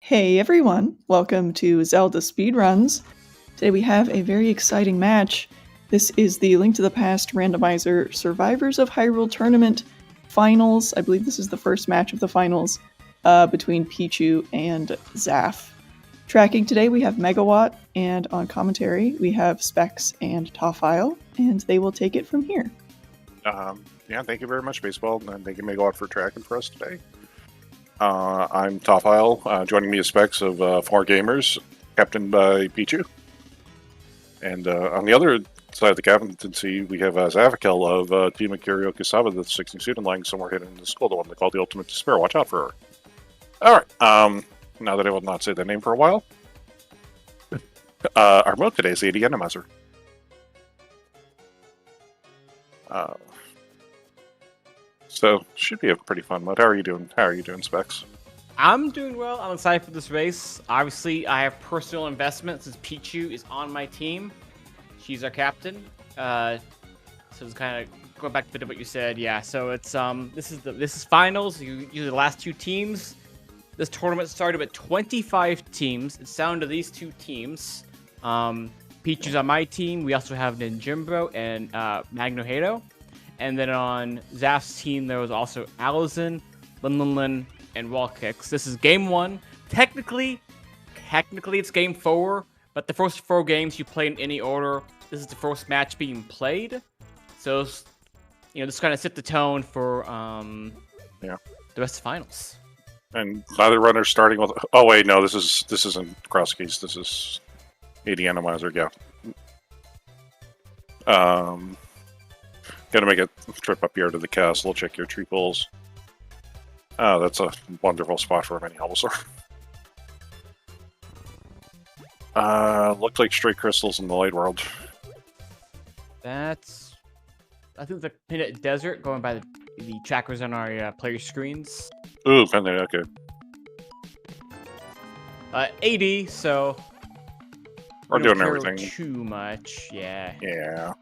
Hey everyone, welcome to Zelda Speedruns. Today we have a very exciting match. This is the Link to the Past randomizer Survivors of Hyrule Tournament Finals. I believe this is the first match of the finals between Pichu and Zaph. Tracking today we have Megawatt, and on commentary we have Specs and Tofile, and they will take it from here. Yeah, thank you very much, Baseball, and thank you, Megawatt, for tracking for us today. I'm Tofile. Joining me is Specs of 4Gamers, captained by Pichu. And on the other side of the captaincy, we have Zaphikel of Team Akira Kusaba, the 16 student lying somewhere hidden in the school, the one they call the Ultimate Despair. Watch out for her. Alright, now that I will not say that name for a while, our mode today is the AD Randomizer. So, should be a pretty fun mode. How are you doing? How are you doing, Specs? I'm doing well. I'm excited for this race. Obviously, I have personal investment since Pichu is on my team. She's our captain. So it's kind of going back to a bit of what you said. Yeah. So it's this is finals. Usually the last two teams. This tournament started with 25 teams. It's down to these two teams. Pichu's on my team. We also have Ninjimbro and Magno Hado. And then on Zaph's team, there was also Allison, Lin, and Wall Kicks. This is game one. Technically, it's game four, but the first four games you play in any order. This is the first match being played. So, this kind of set the tone for the rest of the finals. And neither runner's starting with. Oh wait, no, this isn't cross keys. This is AD Randomizer. Yeah. Gotta make a trip up here to the castle, check your tree pulls. Oh, that's a wonderful spot for a mini Bulbasaur. Looks like straight crystals in the light world. I think the Peanut Desert, going by the trackers on our player screens. Ooh, Peanut, okay. AD, so We're doing everything. Too much, yeah. Yeah.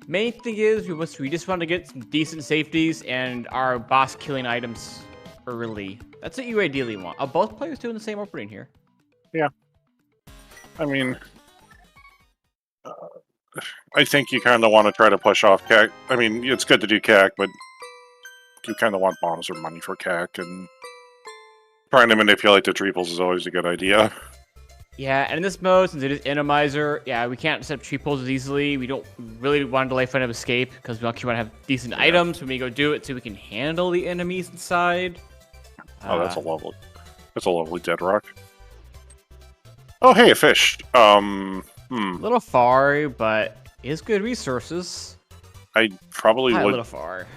Main thing is we just want to get some decent safeties and our boss killing items early. That's what you ideally want. Are both players doing the same opening here? Yeah. I mean, I think you kind of want to try to push off CAC. I mean, it's good to do CAC, but you kind of want bombs or money for CAC, and trying to manipulate the triples is always a good idea. Yeah, and in this mode, since it is Randomizer, yeah, we can't set up tree pulls as easily. We don't really want to delay front of escape because we actually want to have decent items when we go do it, so we can handle the enemies inside. Oh, that's a lovely dead rock. Oh, hey, a fish. A little far, but it is good resources. I probably would. A little far.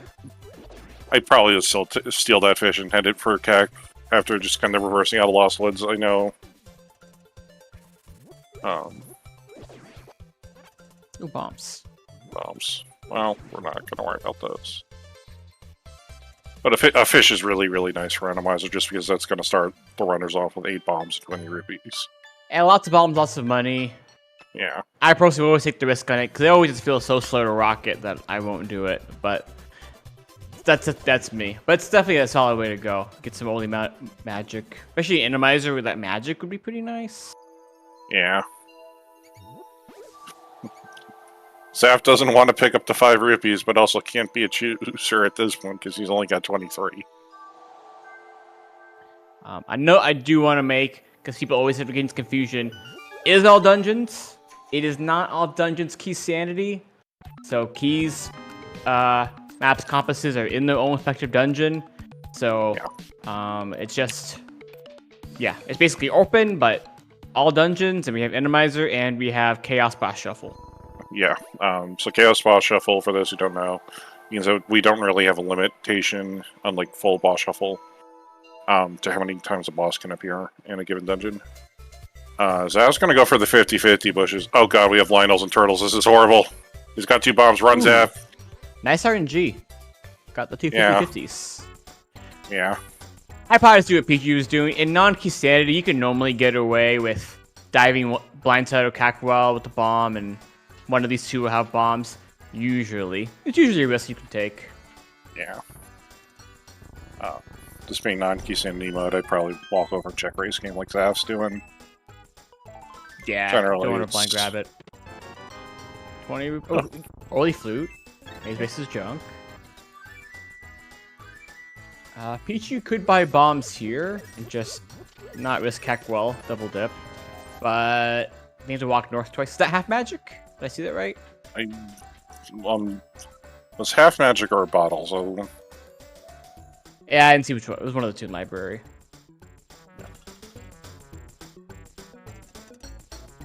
I'd probably still steal that fish and head it for CAC after just kind of reversing out of Lost Woods. I know. Ooh, bombs. Well, we're not going to worry about those. But a fish is really, really nice for Randomizer just because that's going to start the runners off with 8 bombs and 20 rupees. And lots of bombs, lots of money. Yeah. I personally always take the risk on it because I always just feel so slow to rocket that I won't do it. But that's me. But it's definitely a solid way to go. Get some holy magic. Especially Randomizer with that magic would be pretty nice. Yeah. Zaph doesn't want to pick up the 5 rupees, but also can't be a chooser at this point because he's only got 23. I know I do want to make, because people always have against confusion, it is all dungeons. It is not all dungeons key sanity. So keys, maps, compasses are in their own respective dungeon. So it's just, it's basically open, but all dungeons, and we have Randomizer, and we have Chaos Boss Shuffle. Yeah, so Chaos Boss Shuffle, for those who don't know, means that we don't really have a limitation, unlike full Boss Shuffle, to how many times a boss can appear in a given dungeon. So I was going to go for the 50-50 bushes. Oh god, we have Lionels and Turtles. This is horrible. He's got 2 bombs. Run, Zaph. Nice RNG. Got the two 50-50s. Yeah. I probably just do what Pichu is doing. In non-key sanity, you can normally get away with diving blindside or Cackwell with the bomb, and one of these two will have bombs. Usually. It's usually a risk you can take. Yeah. this being non-key sanity mode, I'd probably walk over and check race game like Zaph's doing. Yeah, Generally, don't want to it's- blind grab it. 20. Oh, early flute. Maze base is junk. Pichu could buy bombs here and just not risk heck well, double dip. But they need to walk north twice. Is that half magic? Did I see that right? Was half magic or a bottle? So Yeah, I didn't see which one. It was one of the two in library.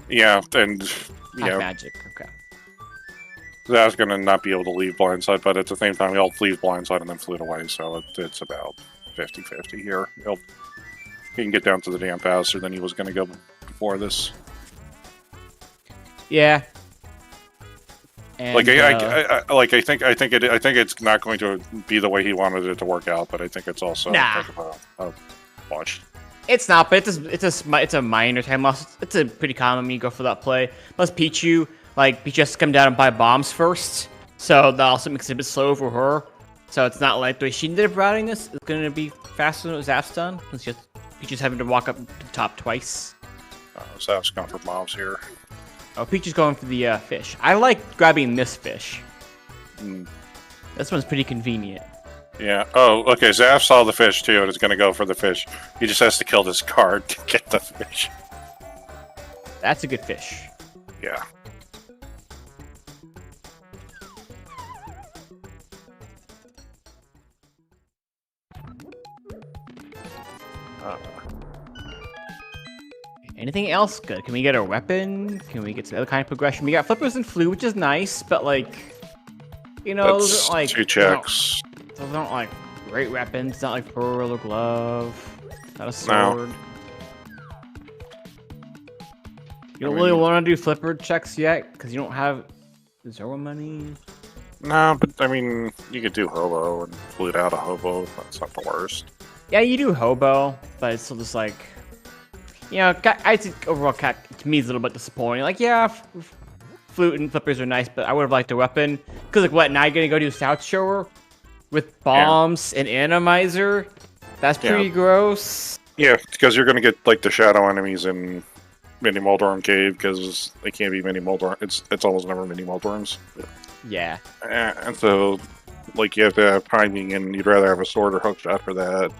yeah, and Half yeah, magic. Okay. Zaph's gonna not be able to leave blindside, but at the same time, he'll leave blindside and then flute away. So it's about 50-50 here. He can get down to the dam faster than he was gonna go before this. Yeah. And, I think it's not going to be the way he wanted it to work out, but I think it's also Nah. kind of a watch. it's not, but it's a minor time loss. It's a pretty common me go for that play. Plus Pichu, Pichu has to come down and buy bombs first, so that also makes it a bit slow for her. So it's not like the way she ended up routing this. It's gonna be faster than it was Zaph's done. It's just Pichu's having to walk up to the top twice. Zaph's going for bombs here. Oh, Pichu's going for the fish. I like grabbing this fish. Mm. This one's pretty convenient. Yeah. Oh, okay. Zaph saw the fish too, and is going to go for the fish. He just has to kill this card to get the fish. That's a good fish. Yeah. Anything else good? Can we get a weapon? Can we get some other kind of progression? We got flippers and flute, which is nice, but those That's aren't two checks. Those aren't great weapons. It's not like pearl or glove. Not a sword. You don't really want to do flipper checks yet because you don't have zero money. No, but I mean, you could do hobo and flute out a hobo. That's not the worst. Yeah, you do hobo, but it's still just I think overall cat to me is a little bit disappointing. Flute and flippers are nice, but I would have liked a weapon. Because now you're gonna go do South Shower with bombs and Animizer. That's pretty gross. Yeah, because you're gonna get the shadow enemies in Mini Moldorm Cave because they can't be Mini Moldorm. It's almost never Mini Moldorms. Yeah. And so you have to have timing, and you'd rather have a sword or hook shot for that.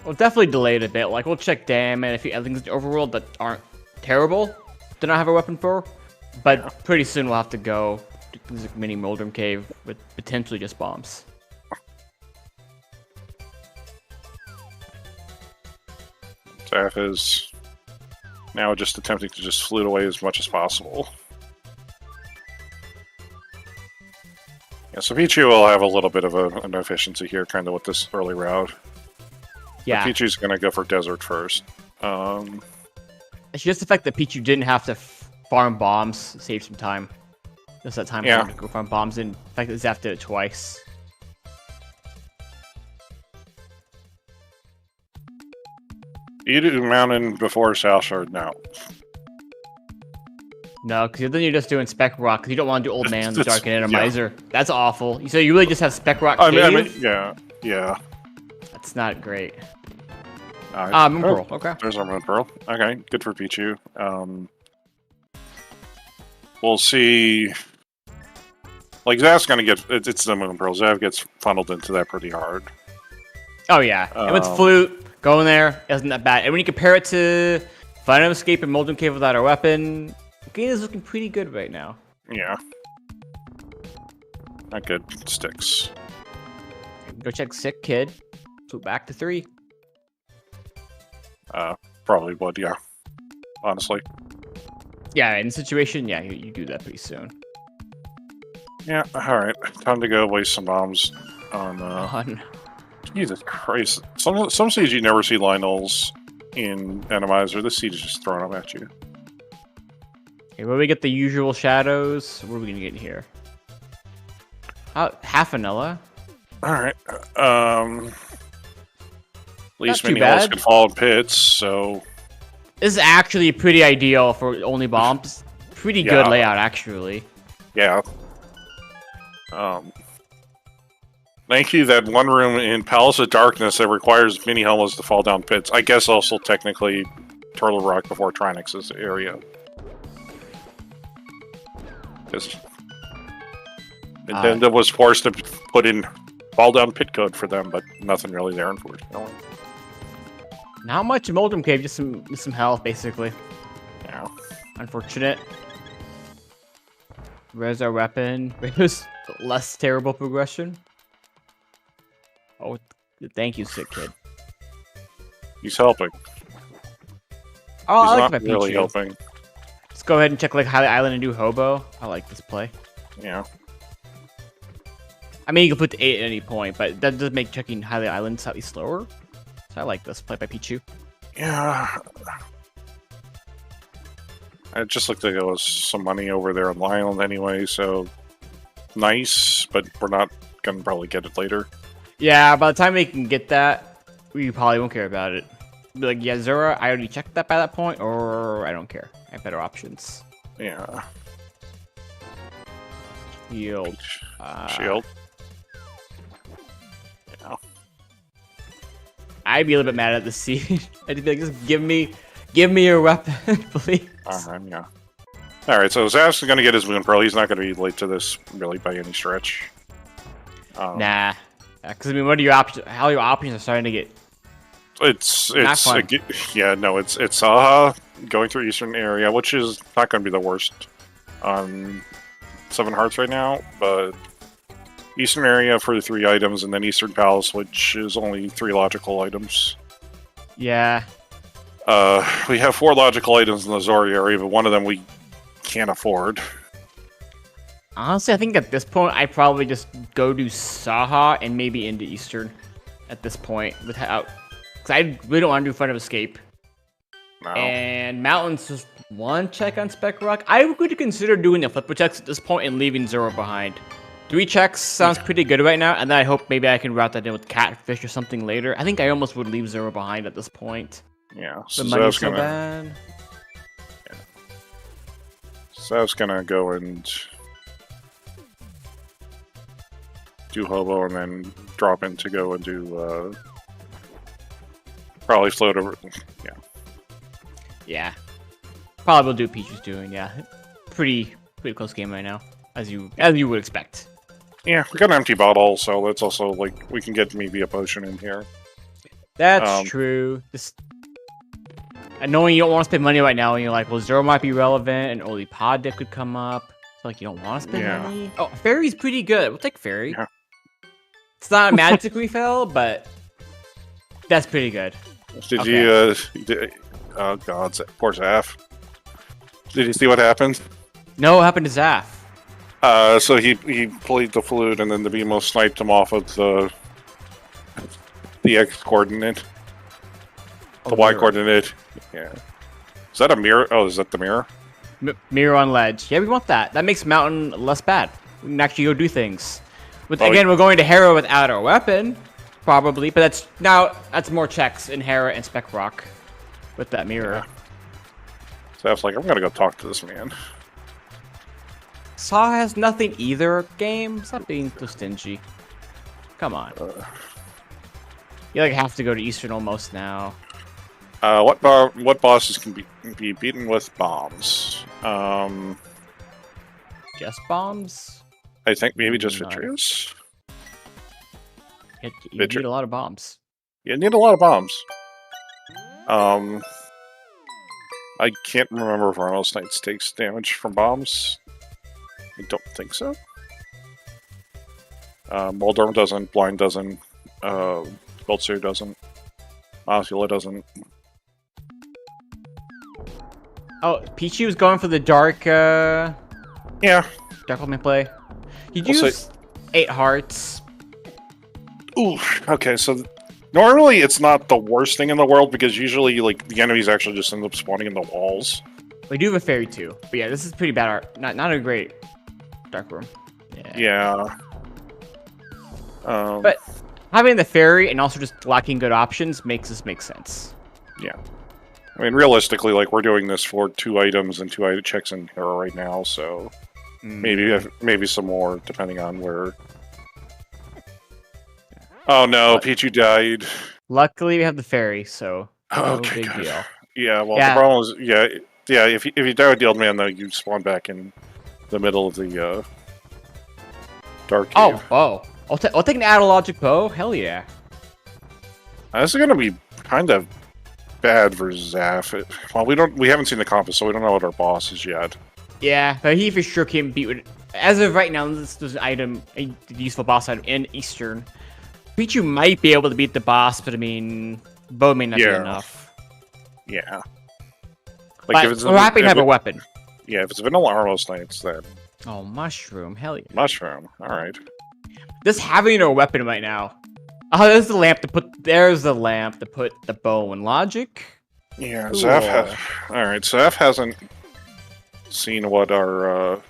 We'll definitely delay it a bit. We'll check damn and a few other things in the overworld that aren't terrible to not have a weapon for. But pretty soon we'll have to go to things like Mini Moldorm Cave with potentially just bombs. Zaph is now just attempting to just flute away as much as possible. Yeah, so Pichu will have a little bit of an efficiency here, kind of with this early route. Yeah. But Pichu's going to go for desert first. It's just the fact that Pichu didn't have to farm bombs saved some time. Just that time for him to go farm bombs, and the fact that Zaph did it twice. You do Mountain before South Shard now. No, because then you're just doing Spec Rock, because you don't want to do Old Man, the Dark and Animizer. That's awful. So you really just have Spec Rock Cave? Yeah. That's not great. Moon Pearl, okay. There's our Moon Pearl. Okay, good for Pichu. We'll see. Zaph's gonna get... It's the Moon Pearl. Zaph gets funneled into that pretty hard. Oh, yeah. And with Flute, going there isn't that bad. And when you compare it to Final Escape and Molten Cave without a weapon, the game is looking pretty good right now. Yeah. Not good. Sticks. Go check Sick Kid. Flute back to 3. Probably would, yeah. Honestly. Yeah, in the situation, yeah, you do that pretty soon. Yeah, alright. Time to go waste some bombs on... Jesus Christ. Some siege you never see Lionels in Animizer. This siege is just throwing them at you. Okay, where we get the usual shadows, what are we going to get in here? Half vanilla. Alright. At least Not too mini holes bad. can fall in pits, so... This is actually pretty ideal for only bombs. Pretty good Yeah. layout, actually. Yeah. Thank you. That one room in Palace of Darkness that requires mini helmets to fall down pits. I guess also technically Turtle Rock before Trinix's area. Because Nintendo was forced to put in fall down pit code for them, but nothing really there, unfortunately. Not much Moldrum Cave, just some health, basically. Yeah. Unfortunate. Where's our weapon? Where's less terrible progression? Oh, thank you, sick kid. He's helping. Oh, He's I like not my really Pichu. helping. Let's go ahead and check like Highlight Island and do Hobo. I like this play. Yeah. I mean, you can put the 8 at any point, but that does make checking Highlight Island slightly slower. So I like this play by Pichu. Yeah. It just looked like there was some money over there on the island anyway, so nice, but we're not going to probably get it later. Yeah, by the time we can get that, we probably won't care about it. Be like, yeah, Zora, I already checked that by that point, or I don't care. I have better options. Yeah. Shield. Shield. Yeah. I'd be a little bit mad at the siege. I'd be like, just give me your weapon, please. Yeah. Alright, so Zaf's going to get his Moon Pearl. He's not going to be late to this, really, by any stretch. Nah. Because, I mean, what are your options? How your options are starting to get... It's fun. Yeah, no, it's Saha going through Eastern area, which is not going to be the worst on Seven Hearts right now, but Eastern area for the 3 items, and then Eastern Palace, which is only 3 logical items. Yeah. We have 4 logical items in the Zori area, but one of them we can't afford. Honestly, I think at this point, I probably just go do Saha and maybe into Eastern at this point without... Because I really don't want to do Front of Escape. No. And Mountains just 1 check on Spec Rock. I would consider doing the flipper checks at this point and leaving Zero behind. 3 checks sounds pretty good right now, and then I hope maybe I can route that in with Catfish or something later. I think I almost would leave Zero behind at this point. Yeah, The money's so bad. Yeah. So I was gonna go and do Hobo and then drop in to go and do probably float over. Yeah. Yeah. Probably will do what Peach is doing, yeah. Pretty close game right now, as you would expect. Yeah, we got an empty bottle, so that's also like we can get maybe a potion in here. That's true. Just knowing you don't want to spend money right now, and you're like, well, Zero might be relevant, and only Pod Dip could come up. So like you don't want to spend money. Oh, Fairy's pretty good. We'll take Fairy. Yeah. It's not a magic refill, but that's pretty good. Did you? Oh God, poor Zaf. Did you see what happened? No, what happened to Zaf? So he played the flute, and then the BMO sniped him off of the X coordinate, the Y coordinate. Yeah. Is that a mirror? Oh, is that the mirror? Mirror on ledge. Yeah, we want that. That makes Mountain less bad. We can actually go do things. But Oh, again, we're going to Hera without our weapon, probably. But that's more checks in Hera and Spec Rock with that mirror. So I was like, I'm gonna go talk to this man. Saw has nothing either. Game, stop being so stingy. Come on. You like have to go to Eastern almost now. What bosses can be beaten with bombs? Just bombs? I think maybe just Nice. Vitreous. You need a lot of bombs. You need a lot of bombs. I can't remember if Arnold's Knights takes damage from bombs. I don't think so. Moldorm doesn't, Blind doesn't, Goldseer doesn't, Osula doesn't. Oh, Pichu was going for the dark, Yeah. dark element play. You We'll use 8 hearts. Ooh, okay, so normally it's not the worst thing in the world because usually like the enemies actually just end up spawning in the walls. We do have a fairy too, but yeah, this is pretty bad art. Not a great dark room. Yeah. But having the fairy and also just lacking good options makes this make sense. Yeah. I mean, realistically, like we're doing this for 2 items and 2 item checks in Hero right now, so maybe some more depending on where Oh no, But Pichu died. luckily, we have the fairy, so no Okay, big good. deal. Yeah, well, the Yeah. problem is, yeah. If you die with the old man, though, you spawn back in the middle of the dark cave. Oh. I'll take an analogic bow. Hell yeah. This is gonna be kind of bad for Zaph. Well, we haven't seen the compass, so we don't know what our boss is yet. Yeah, but he for sure can beat with. As of right now, this is an item, a useful boss item in Eastern. Pichu might be able to beat the boss, but I mean, bow may not be enough. Yeah. But we're happy to have a weapon. Yeah, if it's vanilla Armos Knights, then Oh, mushroom, hell yeah. mushroom. All right. Just having a weapon right now. Oh, there's the lamp to put. There's the lamp to put the bow in logic. Yeah, Cool. Zaph has. All right, Zaph hasn't seen what our.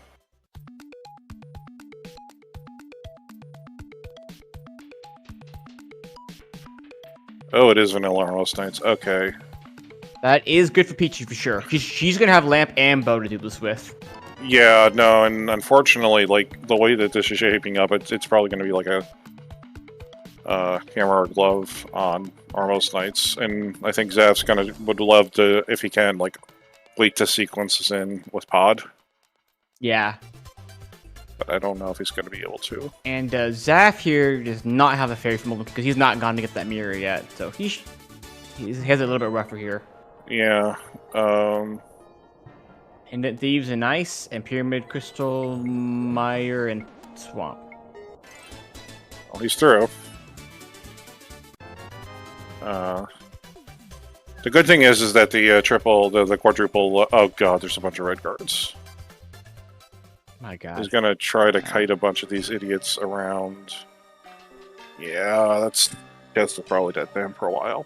Oh, it is vanilla Armos Knights. Okay. That is good for Pichu for sure. She's gonna have lamp and bow to do this with. Yeah, no, and unfortunately, like the way that this is shaping up, it's probably going to be like a hammer or glove on Armos Knights, and I think Zaph's would love to, if he can, like wait to sequence this in with Pod, Yeah. but I don't know if he's going to be able to. And Zaph here does not have a fairy from Oldham because he's not gone to get that mirror yet, so he has a little bit rougher here. Yeah. Pendant Thieves and Ice, and Pyramid Crystal, Mire, and Swamp. Well, he's through. The good thing is that the quadruple. Oh god, there's a bunch of red guards. My god. He's gonna try to kite a bunch of these idiots around. Yeah, that's probably dead them for a while.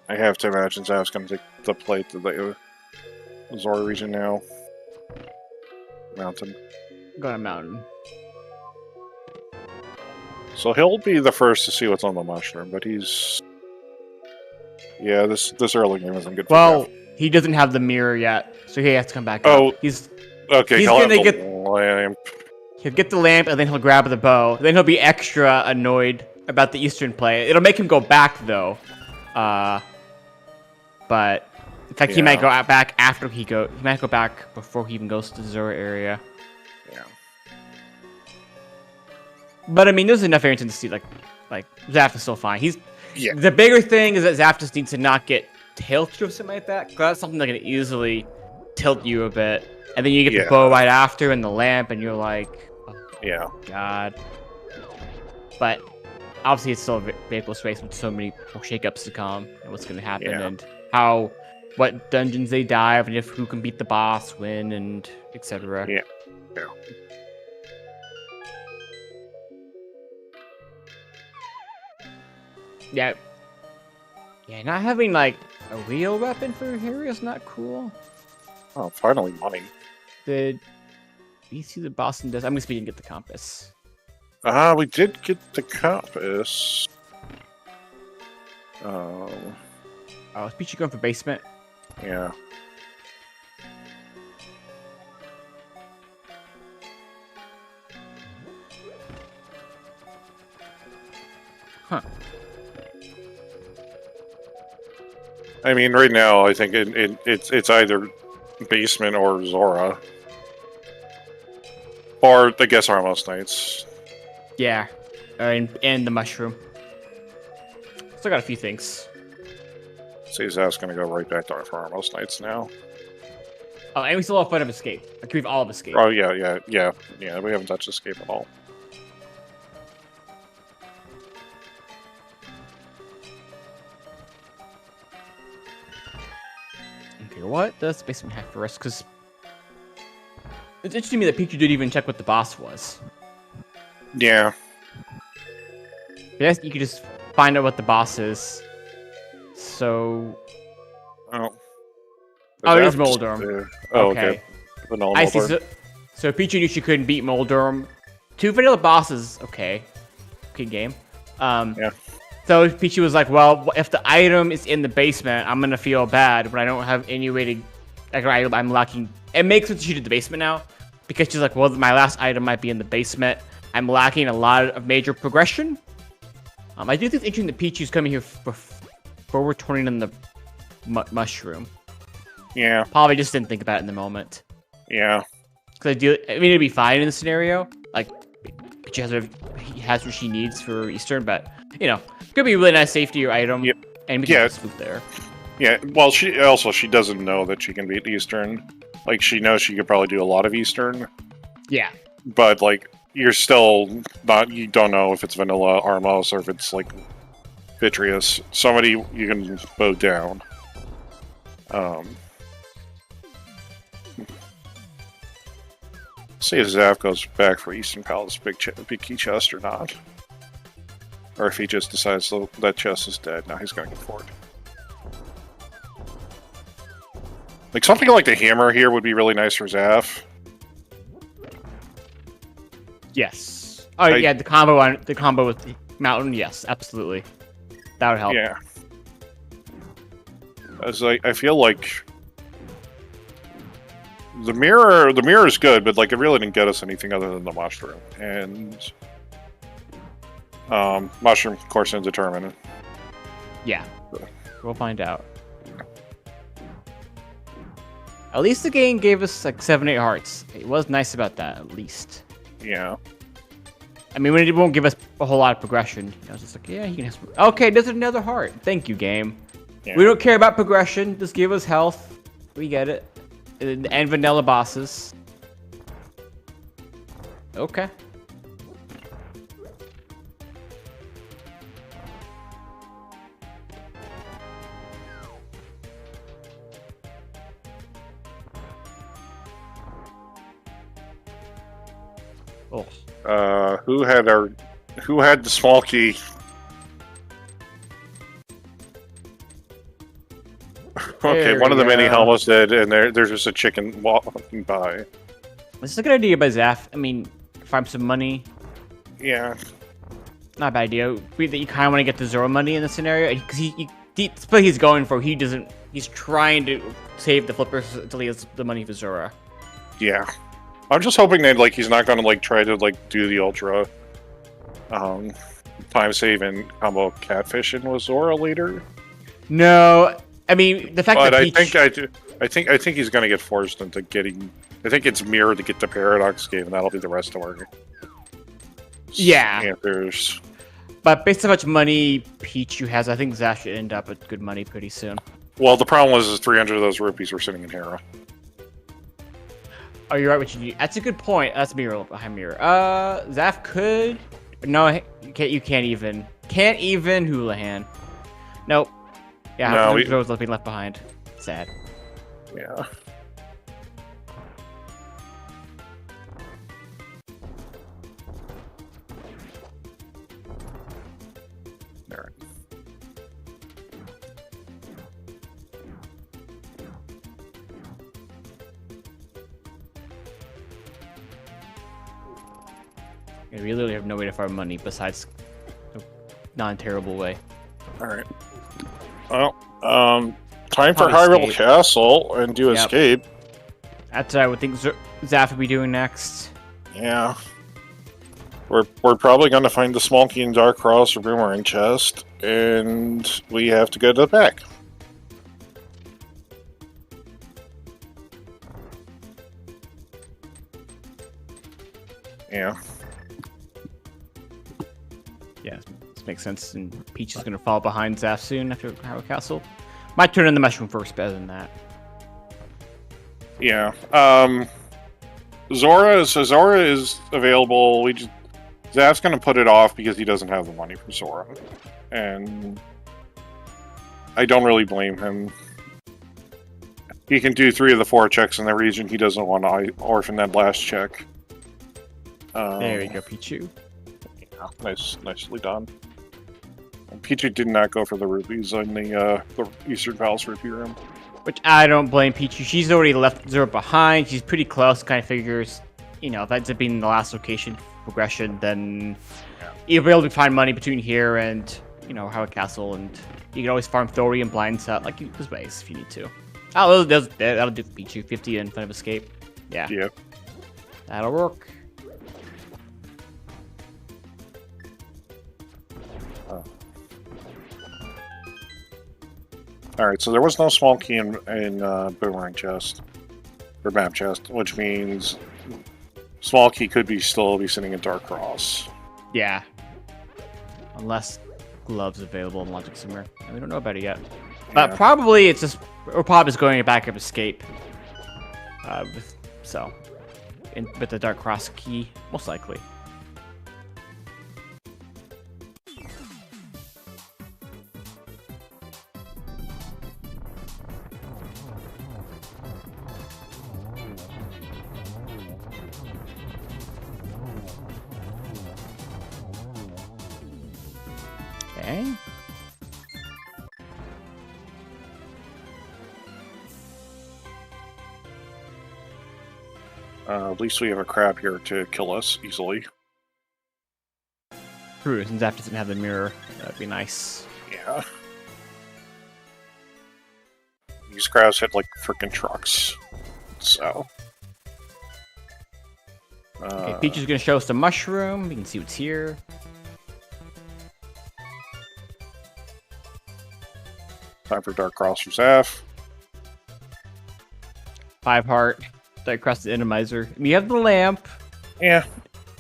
I have to imagine Zav's gonna take the plate to the Zora region now. Mountain. Go to mountain. So he'll be the first to see what's on the mushroom, but he's... Yeah, this early game isn't good for Well, Zav. he doesn't have the mirror yet, so he has to come back Oh, up. He's Okay, he's he'll gonna have the get- lamp. He'll get the lamp, and then he'll grab the bow. Then he'll be extra annoyed about the Eastern play. It'll make him go back, though. But... In fact, he might go back after he might go back before he even goes to the Zora area. Yeah. But I mean, there's enough areas to see like Zaph is still fine. Yeah. The bigger thing is that Zaph just needs to not get tilted or something like that. 'Cause that's something that can easily tilt you a bit, and then you get the bow right after and the lamp, and you're like, oh, god. But obviously, it's still a very close race with so many more shakeups to come, and what's going to happen, and what dungeons they dive, and if who can beat the boss, win, and etc. Yeah. Yeah. Yeah, not having, like, a real weapon for Harry is not cool. Oh, finally money. Did we see the boss in this? I'm guessing we didn't get the compass. We did get the compass. Oh, is Pichu going for basement? Yeah. Huh. I mean, right now, I think it's either basement or Zora. Or, I guess, Armos Knights. Yeah. And the mushroom. Still got a few things. Cesar's gonna go right back to Armos Knights now. Oh, and we still have Fight of Escape. Like, we've all of Escape. Oh, yeah, we haven't touched Escape at all. Okay, what does basement have for us? Because it's interesting to me that Pichu didn't even check what the boss was. Yeah. Yes, you could just find out what the boss is. So... Oh. Oh, it is Moldorm. Oh, okay. Vanilla I see. Moldorm. So Pichu knew she couldn't beat Moldorm. 2 vanilla bosses. Okay. Good game. Yeah. So Pichu was like, well, if the item is in the basement, I'm going to feel bad when I don't have any way to like I'm lacking. It makes sense she did the basement now, because she's like, well, my last item might be in the basement. I'm lacking a lot of major progression. I do think it's interesting that Pichu's coming here before we're turning in the mushroom. Yeah. Probably just didn't think about it in the moment. Yeah. Because I mean, it'd be fine in the scenario. Like, Pichu has what she needs for Eastern, but, you know, could be a really nice safety item. Yep. And we can just swoop there. Yeah, well, she doesn't know that she can beat Eastern. Like, she knows she could probably do a lot of Eastern. Yeah. But, like, you're still not, you don't know if it's Vanilla Armos or if it's, like, Vitreous. Somebody you can bow down. See if Zaph goes back for Eastern Palace big key chest or not. Or if he just decides that chest is dead. Now he's going to get forward. Like, something like the hammer here would be really nice for Zaph. Yes. Oh, yeah, the combo with the Mountain, yes, absolutely. That would help. Yeah. As I feel like the mirror is good, but like it really didn't get us anything other than the mushroom. And mushroom, of course, indeterminate. Yeah. We'll find out. At least the game gave us like 7-8 hearts. It was nice about that, at least. Yeah. I mean, when it won't give us a whole lot of progression. I was just like, yeah, you can have... Okay, there's another heart. Thank you, game. Yeah. We don't care about progression. Just give us health. We get it. And vanilla bosses. Okay. Oh. Who had the small key? Okay, one of the mini almost did, and there's just a chicken walking by. This is a good idea by Zaph. I mean, farm some money. Yeah. Not a bad idea. That you kind of want to get the Zora money in this scenario, because that's what he's going for. He's trying to save the flippers until he has the money for Zora. Yeah. I'm just hoping that like he's not gonna like try to like do the ultra time saving combo catfishing with Zora later. No, I mean the fact that I think he's gonna get forced into getting. I think it's Mirror to get the Paradox Cave, and that'll be the rest of our answers. But based on how much money Pichu has, I think Zaph should end up with good money pretty soon. Well, the problem was 300 of those rupees were sitting in Hera. Oh, you're right. What you need. That's a good point. That's Mirror behind Mirror. Zaph could. No, you can't even. Can't even Houlihan. Nope. Yeah, no, those being left behind. Sad. Yeah. Alright. Yeah, we literally have no way to farm money besides a non-terrible way. Alright. Well, time for Hyrule Castle and do escape. That's what I would think Zaph would be doing next. Yeah. We're probably going to find the small key in Dark Cross or Boomerang chest, and we have to go to the back. Yeah. Yeah, this makes sense. And Peach is going to fall behind Zaph soon after Hyrule Castle. Might turn in the mushroom first, better than that. Yeah. Zora is available. Zaph's going to put it off because he doesn't have the money for Zora. And I don't really blame him. He can do 3 of the 4 checks in the region. He doesn't want to orphan that last check. There we go, Pichu. Yeah, nicely done. And Pichu did not go for the rupees in the Eastern Palace rupee room. Which I don't blame Pichu. She's already left Zora behind. She's pretty close. Kind of figures, you know, if that ends up being the last location progression, then you'll be able to find money between here and, you know, Hyrule Castle, and you can always farm Thori and Blind Set, like this ways if you need to. Oh, that'll do Pichu. 50 in front of escape. Yeah. Yeah. That'll work. Alright, so there was no small key in Boomerang chest. Or map chest, which means small key could still be sitting in Dark Cross. Yeah. Unless gloves available in Logic somewhere. And we don't know about it yet. But Yeah. probably it's just, we're probably just going to back up escape. With the Dark Cross key, most likely. Okay. At least we have a crab here to kill us easily. True, since Zap doesn't have the mirror, that'd be nice. Yeah. These crabs hit like freaking trucks. So. Okay, Peach is gonna show us the mushroom. We can see what's here. Time for Dark Cross for Zaf. 5 heart. Dark Cross the Enemizer. We have the lamp. Yeah.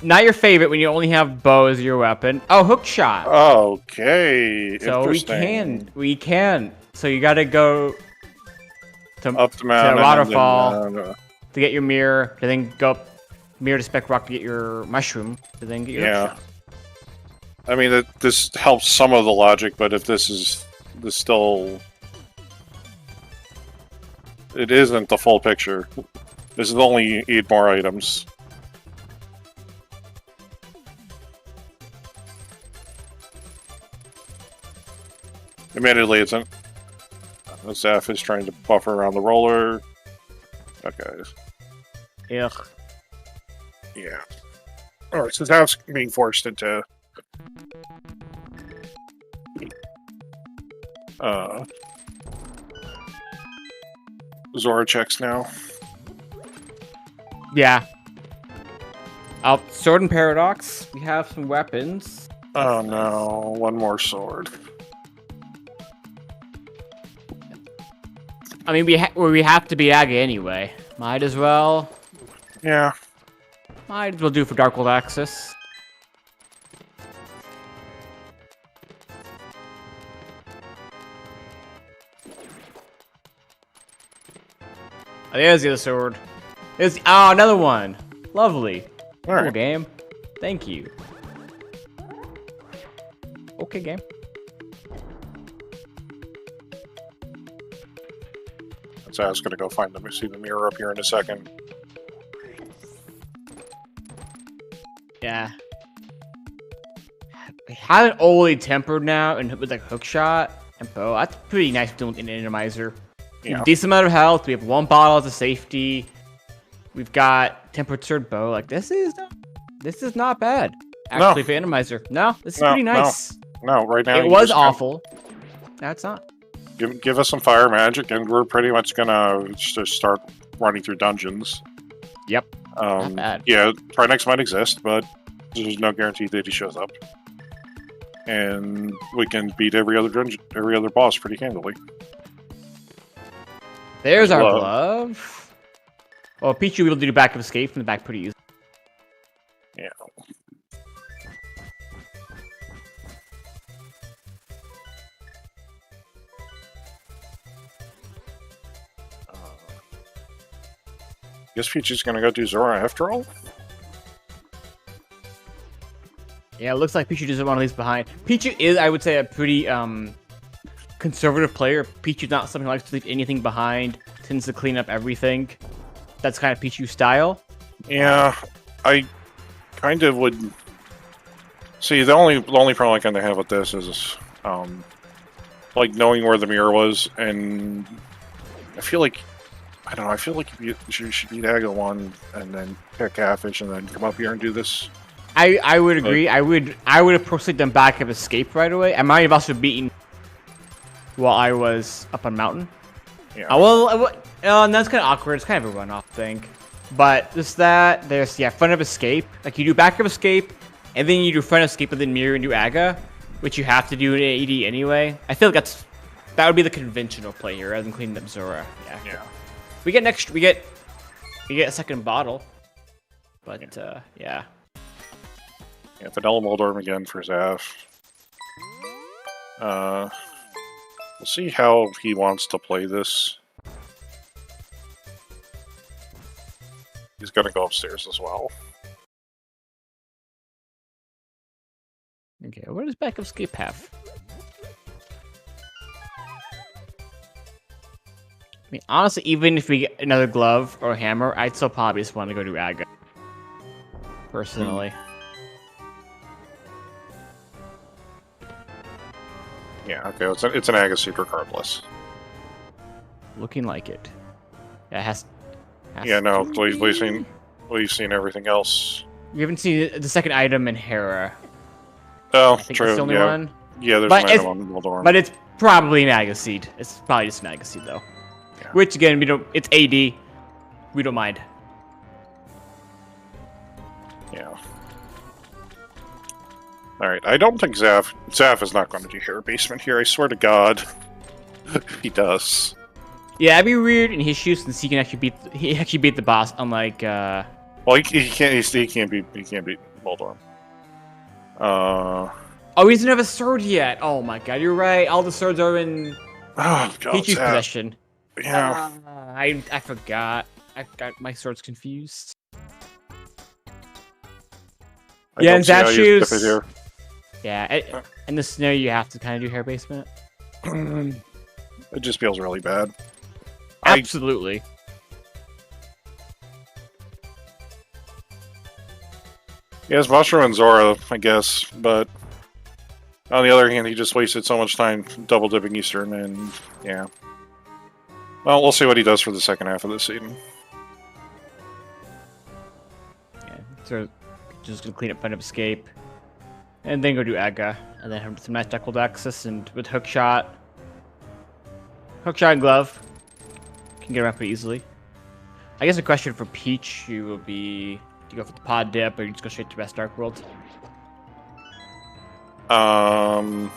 Not your favorite when you only have bow as your weapon. Oh, hook shot. Okay. So we can. So you gotta go to Up the mountain. waterfall. And then, to get your mirror, to then go up mirror to Spec Rock to get your mushroom, to then get your hook shot. I mean, this helps some of the logic, but if this still... It isn't the full picture. This is only 8 more items. Admittedly, it's an... Zaf is trying to buffer around the roller. Okay. Ugh. Yeah. Alright, so Zaf's being forced into... Zora checks now. Yeah. Sword and Paradox. We have some weapons. Oh no, one more sword. I mean, we have to be Aga anyway. Might as well. Yeah. Might as well do for Dark World Access. Oh, there's the other sword. There's another one. Lovely. Cool Alright. game. Thank you. Okay, game. So I was gonna go see the mirror up here in a second. Yeah. We have it overly tempered now and with like hook shot and bow. That's pretty nice doing an Enemizer. Yeah. Decent amount of health. We have 1 bottle as a safety. We've got tempered sword bow. Like this is not bad. Actually, for Enemizer. No, this is pretty nice. No, right now It was awful. No, it's not. Give us some fire magic, and we're pretty much gonna just start running through dungeons. Yep. Not bad. Yeah, Trinex might exist, but there's no guarantee that he shows up. And we can beat every other dungeon, every other boss pretty handily. There's our glove. Well, Pichu will do back of escape from the back pretty easy. Yeah. Guess Pichu's gonna go do Zora after all? Yeah, it looks like Pichu doesn't want to leave behind. Pichu is, I would say, a pretty conservative player. Pichu's not something who likes to leave anything behind. Tends to clean up everything. That's kind of Pichu's style. Yeah, I kind of would... See, the only problem I kind of have with this is, like, knowing where the mirror was, and I feel like... I don't know, I feel like you should beat Aga 1, and then pick Catfish, and then come up here and do this. I would agree. I would have personally done back of escape right away. I might have also beaten while I was up on mountain. Yeah. That's kind of awkward. It's kind of a runoff thing. But there's front of escape. Like, you do back of escape, and then you do front escape, and then mirror and do aga, which you have to do in AD anyway. I feel like that would be the conventional play here, rather than cleaning up Zora. Yeah. We get a second bottle. But, yeah. Yeah, Vanilla Moldorm again for Zaph. We'll see how he wants to play this. He's gonna go upstairs as well. Okay, what does back of escape have? I mean, honestly, even if we get another glove or a hammer, I'd still probably just want to go to aga. Personally. Yeah, okay, it's an Agassiz regardless. Looking like it. Yeah, it has Yeah, no, to we've seen everything else. We haven't seen the second item in Hera. Oh, I think true. that's the only yeah. one. Yeah, there's But an item on Moldorm. But it's probably an Agassiz. It's probably just an Agassiz, though. Yeah. Which, again, it's AD. We don't mind. Yeah. Alright, I don't think Zaph is not going to do Hera Basement here, I swear to God. He does. Yeah, it'd be weird in his shoes since he can actually beat the boss, unlike Well, he can't beat Moldorm. Oh, he doesn't have a sword yet. Oh my god, you're right. All the swords are in Oh God, Pichu's Zaph. possession. Yeah. I forgot. I got my swords confused. I Yeah, don't and see how Zaph you skip shoes. it here. Yeah, in the scenario, you have to kind of do hair basement. It just feels really bad. Absolutely. He has Mushroom and Zora, I guess, but on the other hand, he just wasted so much time double dipping Eastern, and yeah. Well, we'll see what he does for the second half of this season. Yeah, so just gonna clean up front of escape, and then go do aga, and then have some nice deckled access, and with hookshot and glove, can get around pretty easily. I guess the question for Pichu will be: do you go for the pod dip, or you just go straight to Best Dark World? No.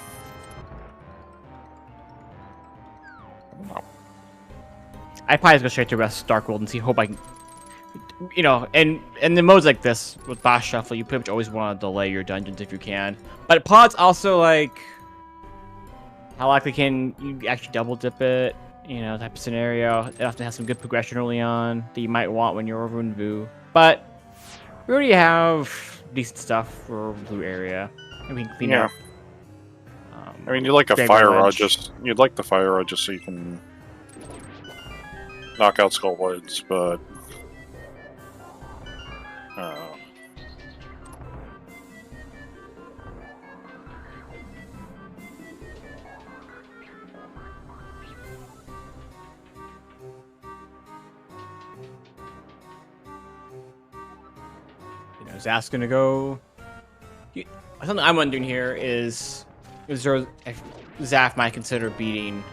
I'd probably just go straight to Best Dark World and see. Hope I can, you know, and the modes like this with boss shuffle, you pretty much always want to delay your dungeons if you can. But pods also like, how likely can you actually double dip it? You know, type of scenario. It often has some good progression early on that you might want when you're over in Vu. But we already have decent stuff for Blue area, and we can clean up. I mean, you'd like a Graveyard fire rod, Ledge. you'd like the fire rod just so you can knock out Skull Woods, but You know, Zaf's gonna go. Something I'm wondering here is there if Zaph might consider beating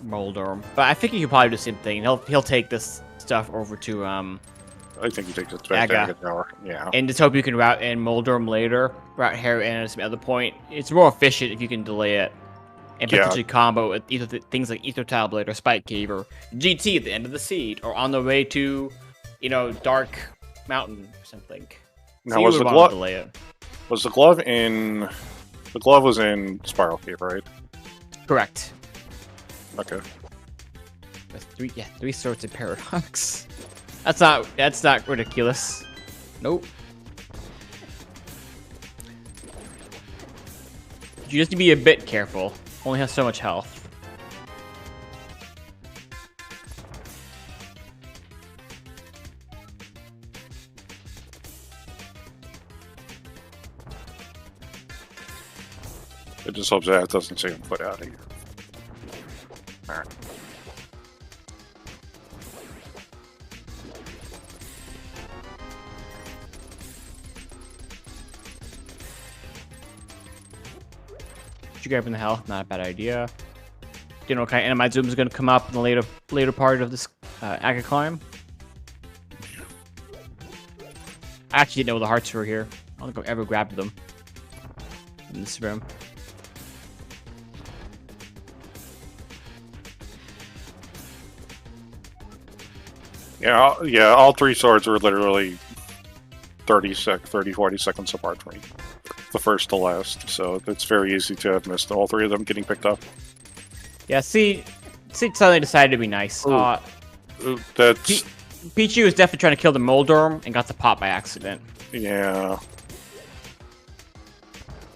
Moldorm, but I think he could probably do the same thing. He'll take this stuff over to I think he takes it back to Aga. Aga Tower. Yeah. and just hope you can route in Moldorm later, route Hera in at some other point. It's more efficient if you can delay it and Yeah. potentially combo with either things like Ether Tablet or Spike Cave or GT at the end of the seed or on the way to, you know, Dark Mountain or something. Now, So you was would the want to glove delay it. was the glove in? The glove was in Spiral Cave, right? Correct. Okay. With three swords of paradox. That's not ridiculous. Nope. You just need to be a bit careful. Only has so much health. It just hopes that doesn't see him put out of here. Alright. Did you grab in the health? Not a bad idea. you know, kind of Enemy Zoom is going to come up in the later part of this Aga climb. I actually didn't know the hearts were here. I don't think I've ever grabbed them in this room. Yeah, all 3 swords are literally 40 seconds apart from me. The first to last, so it's very easy to have missed all 3 of them getting picked up. Yeah, see, suddenly decided to be nice. That's... Pichu was definitely trying to kill the Moldorm and got the pot by accident. Yeah.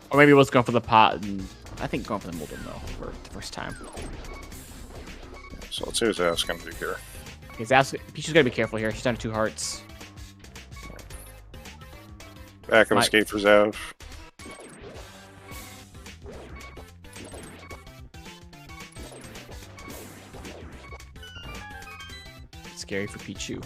Or maybe it was going for the pot, and I think going for the Moldorm, though, for the first time. So let's see what Zaf's going to do here. Pichu's got to be careful here. She's down to 2 hearts. Back of escape for Zaf. Scary for Pichu.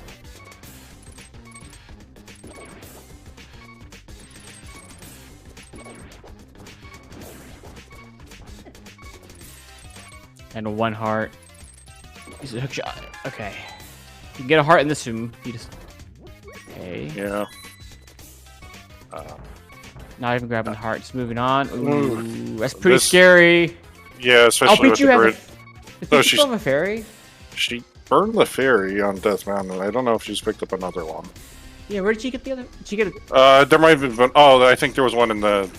And 1 heart. Use a hook shot. Okay. You can get a heart in this room. You just... Okay. Yeah. Not even grabbing the heart. Just moving on. Ooh, that's pretty scary. Yeah, especially with the grid. Does Pichu have a fairy? She burned the fairy on Death Mountain. I don't know if she's picked up another one. Yeah, where did she get the other? Did she get it? There might have been... Oh, I think there was one in the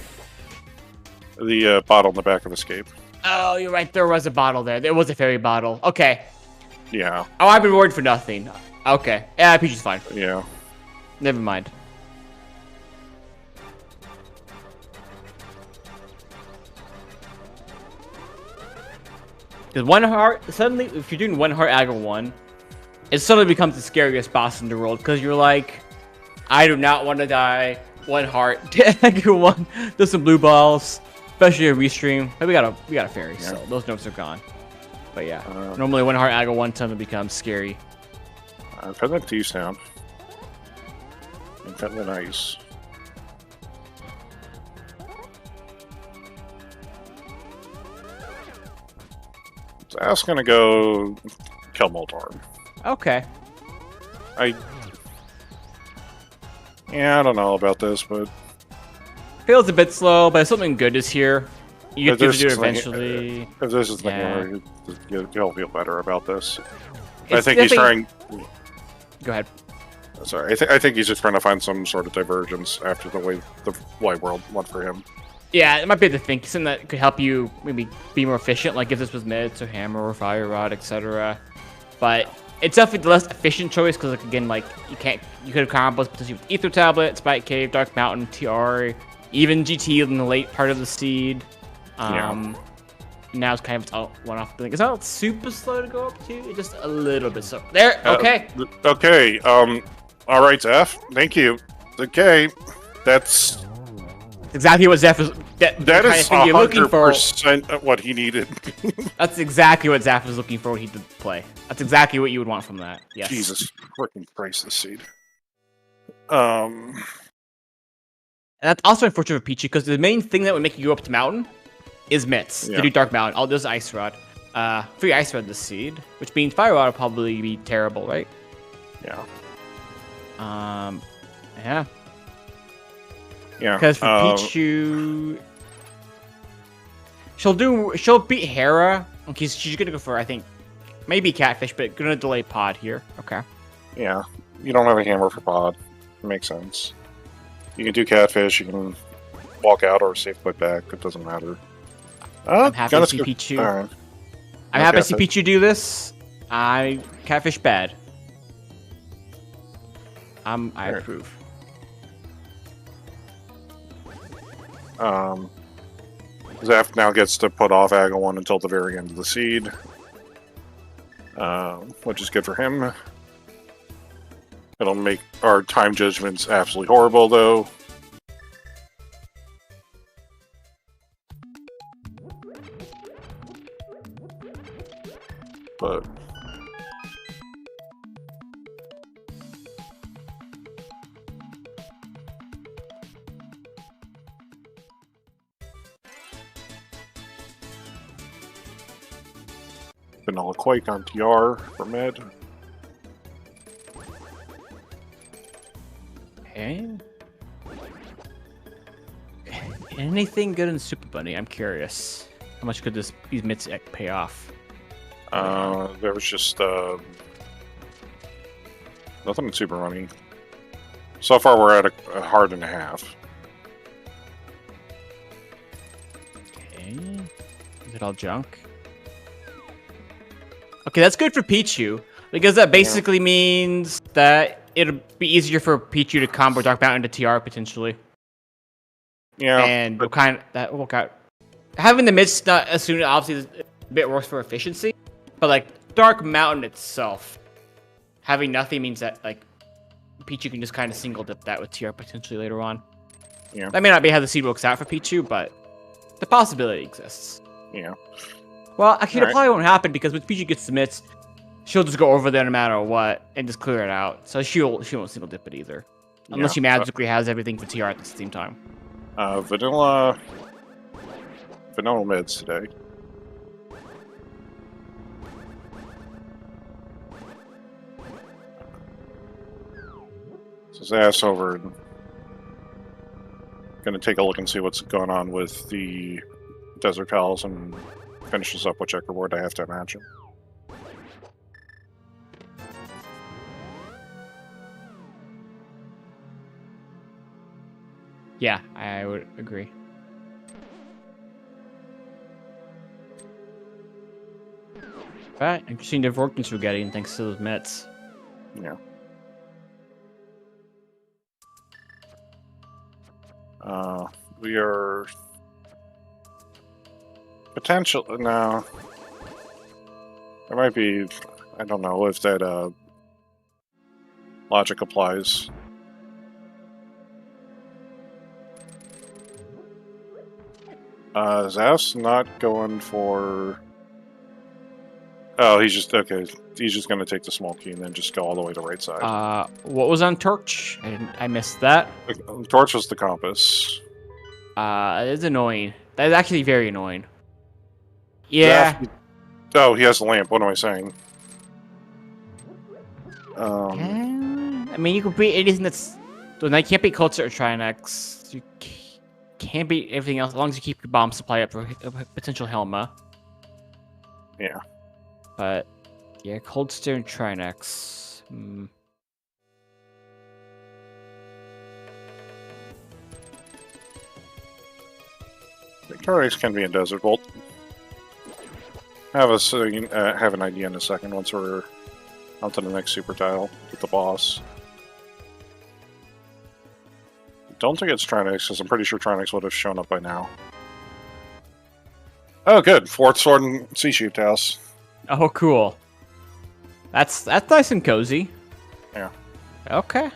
bottle in the back of Escape. Oh, you're right. There was a bottle there. There was a fairy bottle. Okay. Yeah. Oh, I've been worried for nothing. Okay. Yeah, Pichu's fine. Yeah. Never mind. Because 1 heart, suddenly, if you're doing 1 heart Aga 1, it suddenly becomes the scariest boss in the world. Because you're like, I do not want to die. 1 heart, Aga 1. There's some blue balls, especially a restream. But we got a fairy, Yeah. so those notes are gone. But yeah, normally 1 heart Aga 1 suddenly becomes scary. I've had that T sound. Kind of nice. So I was gonna go kill Moldorm. Okay. Yeah, I don't know about this, but Feels a bit slow, but something good is here. You get to do it eventually. If this is the Yeah. thing where you'll feel better about this. I It's think he's trying. Go ahead. Sorry, I think he's just trying to find some sort of divergence after the way the White World went for him. Yeah, it might be the thing. Something that could help you maybe be more efficient, like if this was Mitts or Hammer or Fire Rod, etc. But it's definitely the less efficient choice because, like, again, like you could have combos potentially with Ether Tablet, Spike Cave, Dark Mountain, TR, even GT in the late part of the seed. Now it's kind of one off. It's not super slow to go up to. It's just a little bit slow. There. Okay. Okay. All right, Zeph. Thank you. Okay. That's exactly what Zeph is. That is 100% what he needed. That's exactly what Zeph was looking for when he did play. That's exactly what you would want from that. Yes. Jesus freaking Christ, this seed. And that's also unfortunate for Pichu because the main thing that would make you go up to mountain is Mitts to do Dark Mountain. Oh, there's Ice Rod. Free Ice Rod this seed, which means Fire Rod will probably be terrible, right? Yeah. Yeah. Yeah. Because for Pichu, she'll beat Hera. Okay, she's gonna go for, I think, maybe Catfish, but gonna delay Pod here. Okay. Yeah. You don't have a hammer for Pod. It makes sense. You can do Catfish. You can walk out or safe put back. It doesn't matter. I'm happy to see Pichu. Right. I'm happy to see Pichu do this. Catfish bad. I approve. Zeph now gets to put off Aga 1 until the very end of the seed. Which is good for him. It'll make our time judgments absolutely horrible, though. But Vanilla Quake on TR for mid. Okay. Anything good in Super Bunny? I'm curious. How much could these mitts pay off? There was just nothing in Super Running. So far, we're at a heart and a half. Okay. Is it all junk? Okay, that's good for Pichu, because that basically means that it'll be easier for Pichu to combo Dark Mountain to TR potentially. Yeah, And that will work out. Having the mitts not as soon, obviously is a bit worse for efficiency, but like Dark Mountain itself, having nothing means that like Pichu can just kind of single dip that with TR potentially later on. Yeah. That may not be how the seed works out for Pichu, but the possibility exists. Yeah. Well, actually, that probably won't happen because when Pichu gets the mitts, she'll just go over there no matter what and just clear it out. So she won't single dip it either, unless she magically has everything for TR at the same time. Vanilla mids today. So Zas over. Gonna take a look and see what's going on with the Desert Pals and finishes up with checkerboard, I have to imagine. Yeah, I would agree. But interesting divergence we're getting thanks to those mitts. Yeah. We are potential. No, there might be. I don't know if that logic applies. Zaf's not going for. Oh, he's just okay. He's just going to take the small key and then just go all the way to the right side. What was on Torch? I missed that. Torch was the compass. It's annoying. That is actually very annoying. Yeah. Oh, he has the lamp. What am I saying? I mean, you can beat anything that's. So now you can't beat Culture or Trinex. You can't beat everything else as long as you keep your bomb supply up for a potential Helma. Yeah. But yeah, Cold Stare and Trinex. Victorious can be in Desert Bolt. Have an idea in a second once we're on to the next super tile with the boss. Don't think it's Trinex, because I'm pretty sure Trinex would have shown up by now. Oh, good. Fourth Sword and Sea Sheep House. Oh, cool. That's nice and cozy. Yeah. Okay.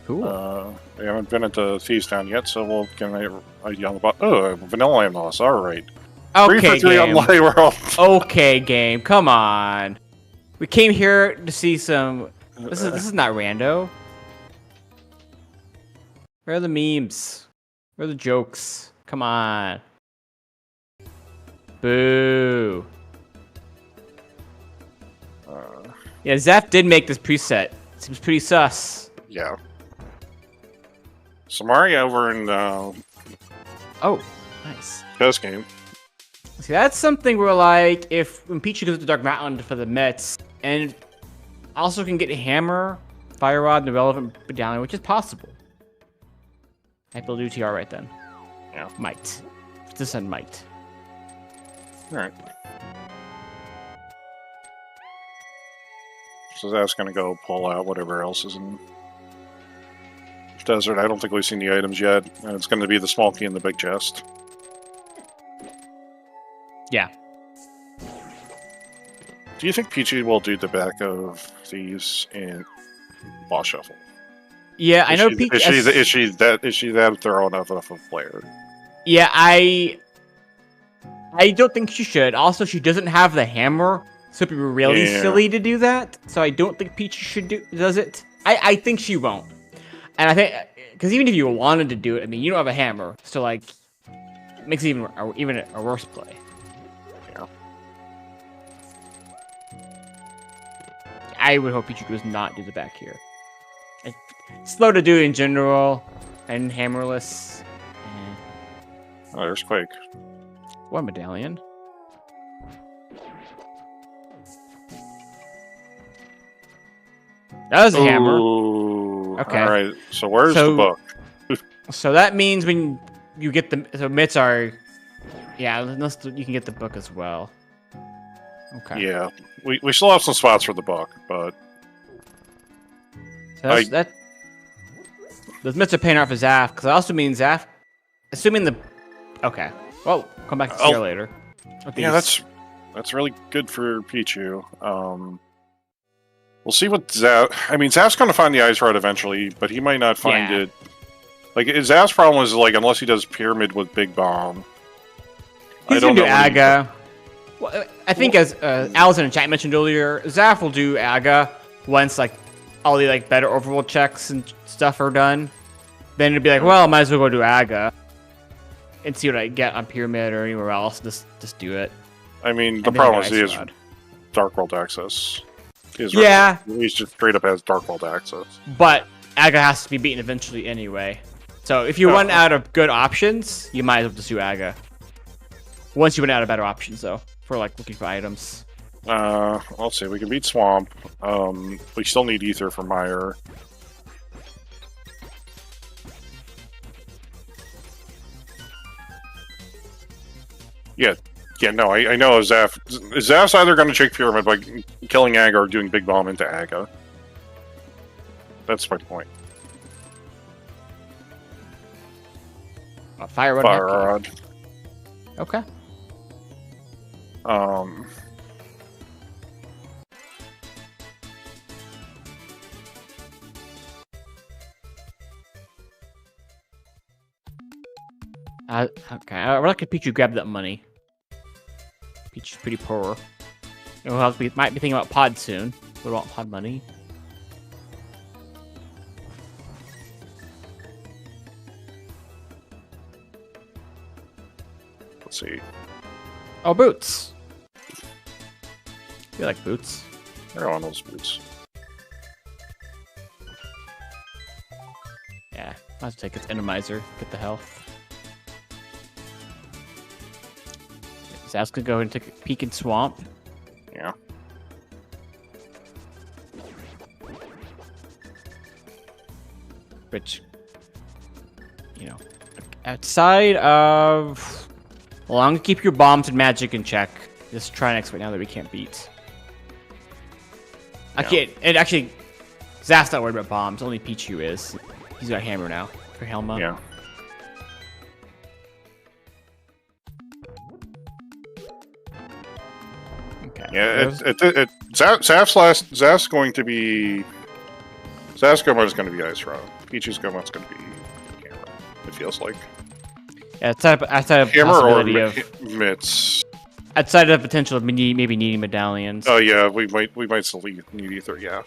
Cool. We haven't been at the Thieves Town yet, so we'll get a young bot. Oh, Vanilla Amnos. All right. Okay, 3 for 3 game. on Light World. Okay, game. Come on. We came here to see some. This is not rando. Where are the memes? Where are the jokes? Come on. Boo. Yeah, Zap did make this preset. Seems pretty sus. Yeah. Samari over in Oh, nice. Chess Game. See, that's something where, like, when Pichu goes to Dark Mountain for the Mets, and also can get a Hammer, Fire Rod, and the relevant medallion, which is possible. I will do TR right then. Yeah. Might. This and might. Alright. So that's gonna go pull out whatever else is in Desert. I don't think we've seen the items yet, and it's gonna be the small key in the big chest. Yeah. Do you think Pichu will do the back of these in boss shuffle? Yeah, I know Pichu. Is she that thorough enough of a player? Yeah, I don't think she should. Also, she doesn't have the hammer, so it'd be really silly to do that. So I don't think Pichu does it. I think she won't. And I think because even if you wanted to do it, I mean, you don't have a hammer, so like, it makes it even a worse play. Yeah. I would hope Pichu does not do the back here. It's slow to do in general, and hammerless. Oh, there's Quake. One medallion. That was a hammer. Okay. All right. So where's the book? So that means when you get the mitts are, yeah, unless you can get the book as well. Okay. Yeah, we still have some spots for the book, but so that those mitts are paying off for Zaph, because it also means Zaph, assuming the, okay. Well, come back to see you later. Yeah, that's really good for Pichu. We'll see what Zaph... I mean, Zaph's going to find the ice rod eventually, but he might not find it. Like, Zaph's problem is, like, unless he does Pyramid with Big Bomb. He's going to do Aga. Well, I think as Allison in chat mentioned earlier, Zaph will do Aga once, like, all the, like, better overworld checks and stuff are done. Then it'll be like, well, I might as well go do Aga and see what I get on Pyramid or anywhere else. Just do it. I mean, the problem is he has Dark World access. He's just straight up has Dark World access. But Aga has to be beaten eventually anyway. So if you run out of good options, you might as well just do Aga. Once you run out of better options, though, for like looking for items. Let's see. We can beat Swamp. We still need Ether for Meyer. Yeah, no, I know Zaph's either going to check Pyramid by killing Aga or doing Big Bomb into Aga. That's my point. Fire Rod. Fire Rod. Okay. Okay, I'd like to Pichu grab that money. Peach is pretty poor. We might be thinking about Pod soon. We want Pod money. Let's see. Oh, boots. You like boots? They're on those boots. Yeah, I'll have to take its Enemizer, get the health. Zaph's gonna go and take a peek in Swamp. Yeah. Which, you know, outside of... Well, I'm gonna keep your bombs and magic in check. Just try and expect now that we can't beat. I can't. And actually, Zaph's not worried about bombs. Only Pichu is. He's got hammer now for Helma. Yeah. Okay. Yeah. Zaph's going to be. Zaph's Goma is going to be Ice Rod. Pichu's Goma is going to be Hammer. It feels like. Yeah, outside of Hammer or mitts. Outside of potential of maybe needing medallions. Oh yeah, we might still need Ether. Yeah.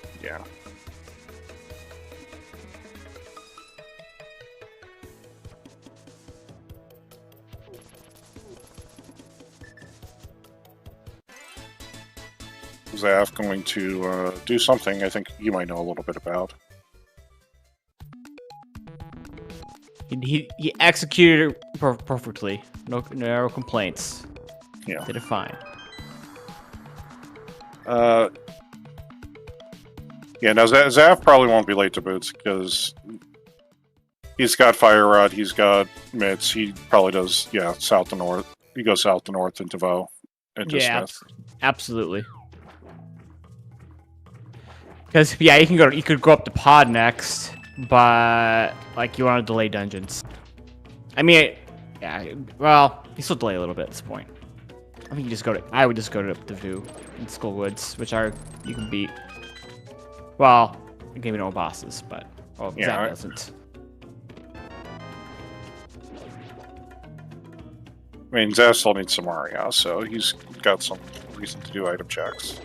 Zaph going to do something I think you might know a little bit about. He executed it perfectly. No complaints. Yeah. Did it fine. Yeah, now Zaph probably won't be late to boots because he's got Fire Rod, he's got mitts, he probably does, south to north. He goes south to north into Vo. Absolutely. Because, you could go up to Pod next, but, like, you want to delay dungeons. I mean, well, you still delay a little bit at this point. I think I would just go to the Vu in Skullwoods, which you can beat. Well, maybe no bosses, but Zap doesn't. I mean, Zaph still needs some Mario, so he's got some reason to do item checks.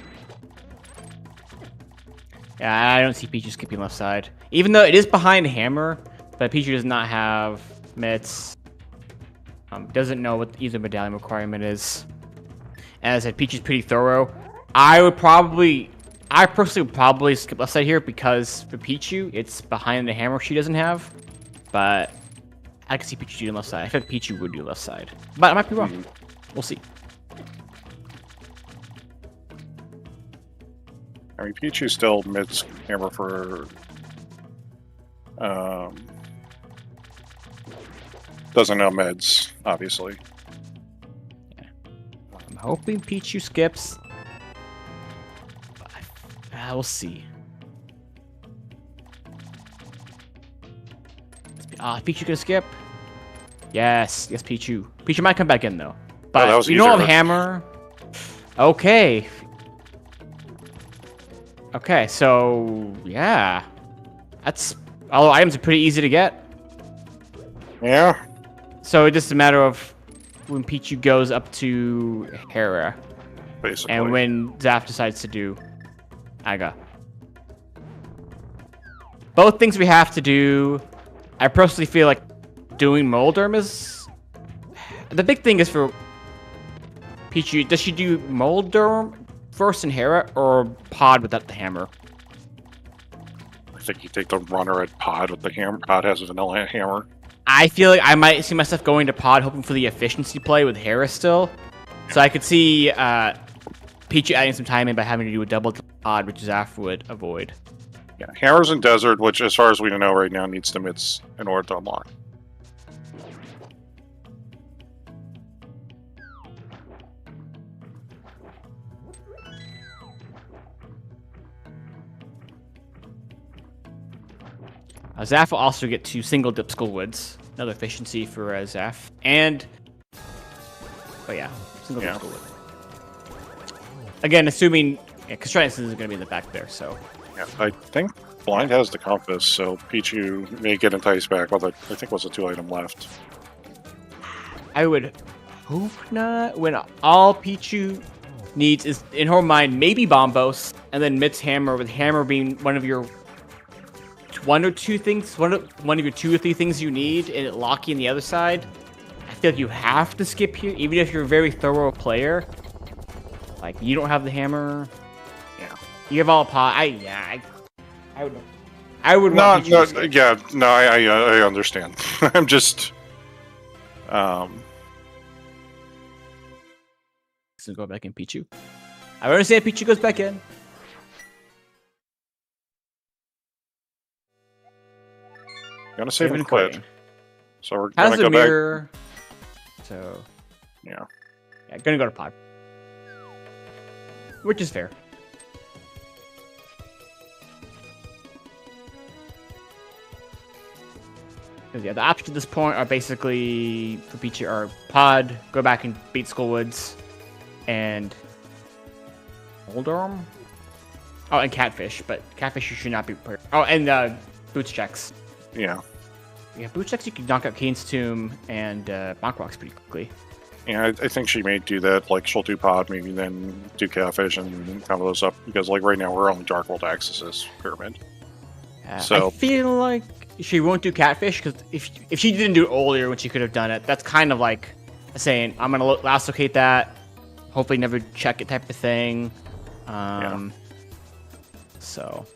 Yeah, I don't see Pichu skipping left side. Even though it is behind Hammer, but Pichu does not have mitts. Doesn't know what either medallion requirement is. As I said, Pichu's pretty thorough. I would probably I personally would probably skip left side here because for Pichu, it's behind the hammer she doesn't have. But I can see Pichu doing left side. I think Pichu would do left side. But I might be wrong. We'll see. I mean, Pichu still mids hammer for... doesn't know meds, obviously. Yeah. I'm hoping Pichu skips. We'll see. Pichu gonna skip? Yes, Pichu. Pichu might come back in though. But you don't have hammer. Okay. Okay, so yeah. All the items are pretty easy to get. Yeah. So it's just a matter of when Pichu goes up to Hera. Basically. And when Zaph decides to do Aga. Both things we have to do. I personally feel like doing Molderm is... The big thing is for Pichu, does she do Molderm first in Hera or Pod without the hammer? I think you take the runner at Pod with the hammer. Pod has a vanilla hammer. I feel like I might see myself going to Pod hoping for the efficiency play with Hera still. So I could see Pichu adding some time in by having to do a double Pod, which Zaph would avoid. Yeah, hammers in desert, which as far as we know right now needs to mids in order to unlock. Zaph will also get 2 single dip Skullwoods. Another efficiency for Zaph. And... Oh yeah, single dip Skullwood. Again, assuming... Yeah, because Trident is going to be in the back there, so... Yeah, I think Blind has the compass, so Pichu may get enticed back, although I think was a 2-item left. I would hope not. When all Pichu needs is, in her mind, maybe Bombos, and then Mitt's Hammer, with Hammer being one of your... one or two things, one of your 2 or 3 things you need, and it locking the other side. I feel like you have to skip here, even if you're a very thorough player. Like, you don't have the hammer. Yeah. You have all pot. I would want Pichu to skip. Yeah, no, I understand. I'm just... So go back in Pichu. I understand Pichu goes back in. Gonna save and quit. So we're gonna has go a mirror. So yeah, gonna go to Pod, which is fair. Because yeah, the options at this point are basically for Pichu are Pod, go back and beat Skullwoods, and Molderm. Oh, and Catfish, but Catfish you should not be. Oh, and Boots checks. Yeah. Yeah, Boots checks you can knock out Kane's Tomb and Bonk Rocks pretty quickly. Yeah, I think she may do that. Like, she'll do Pod, maybe then do Catfish and cover those up. Because, like, right now we're on Dark World Axis Pyramid. So I feel like she won't do Catfish, because if she didn't do it earlier when she could have done it, that's kind of like saying, I'm going to last locate that, hopefully never check it type of thing. Yeah. So...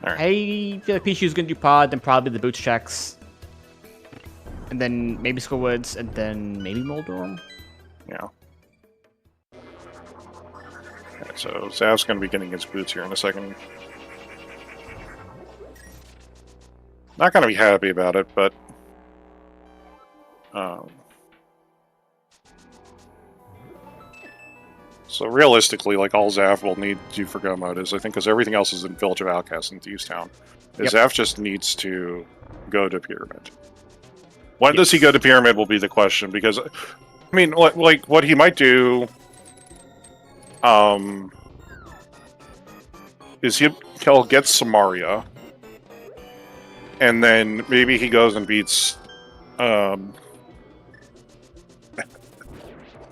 Right. I feel like Pichu's going to do Pod, then probably the Boots checks. And then maybe Skullwoods, and then maybe Molderm. Yeah. Okay, so Zav's going to be getting his Boots here in a second. Not going to be happy about it, but... So realistically, like, all Zav will need to do for go mode is, I think, because everything else is in Village of Outcasts in Thieves Town, is Zav just needs to go to Pyramid. When does he go to Pyramid will be the question, because, I mean, like what he might do, is he'll get Samaria, and then maybe he goes and beats,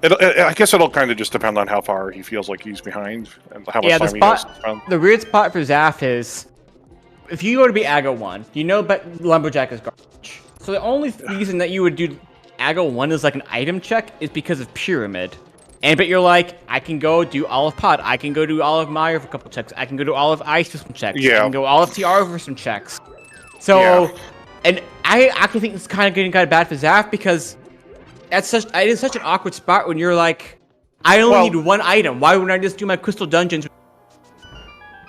I guess it'll kind of just depend on how far he feels like he's behind and how much time he has. The weird spot for Zaph is, if you go to be Aga 1, you know but Lumberjack is garbage. So the only reason that you would do Aga 1 as like an item check is because of Pyramid. but you're like, I can go do Olive Pod. I can go do Olive Meyer for a couple checks. I can go do Olive Ice for some checks. Yeah. I can go Olive TR for some checks. So, and I actually think it's kind of getting kind of bad for Zaph because it is such an awkward spot when you're like, I only need one item. Why wouldn't I just do my crystal dungeons?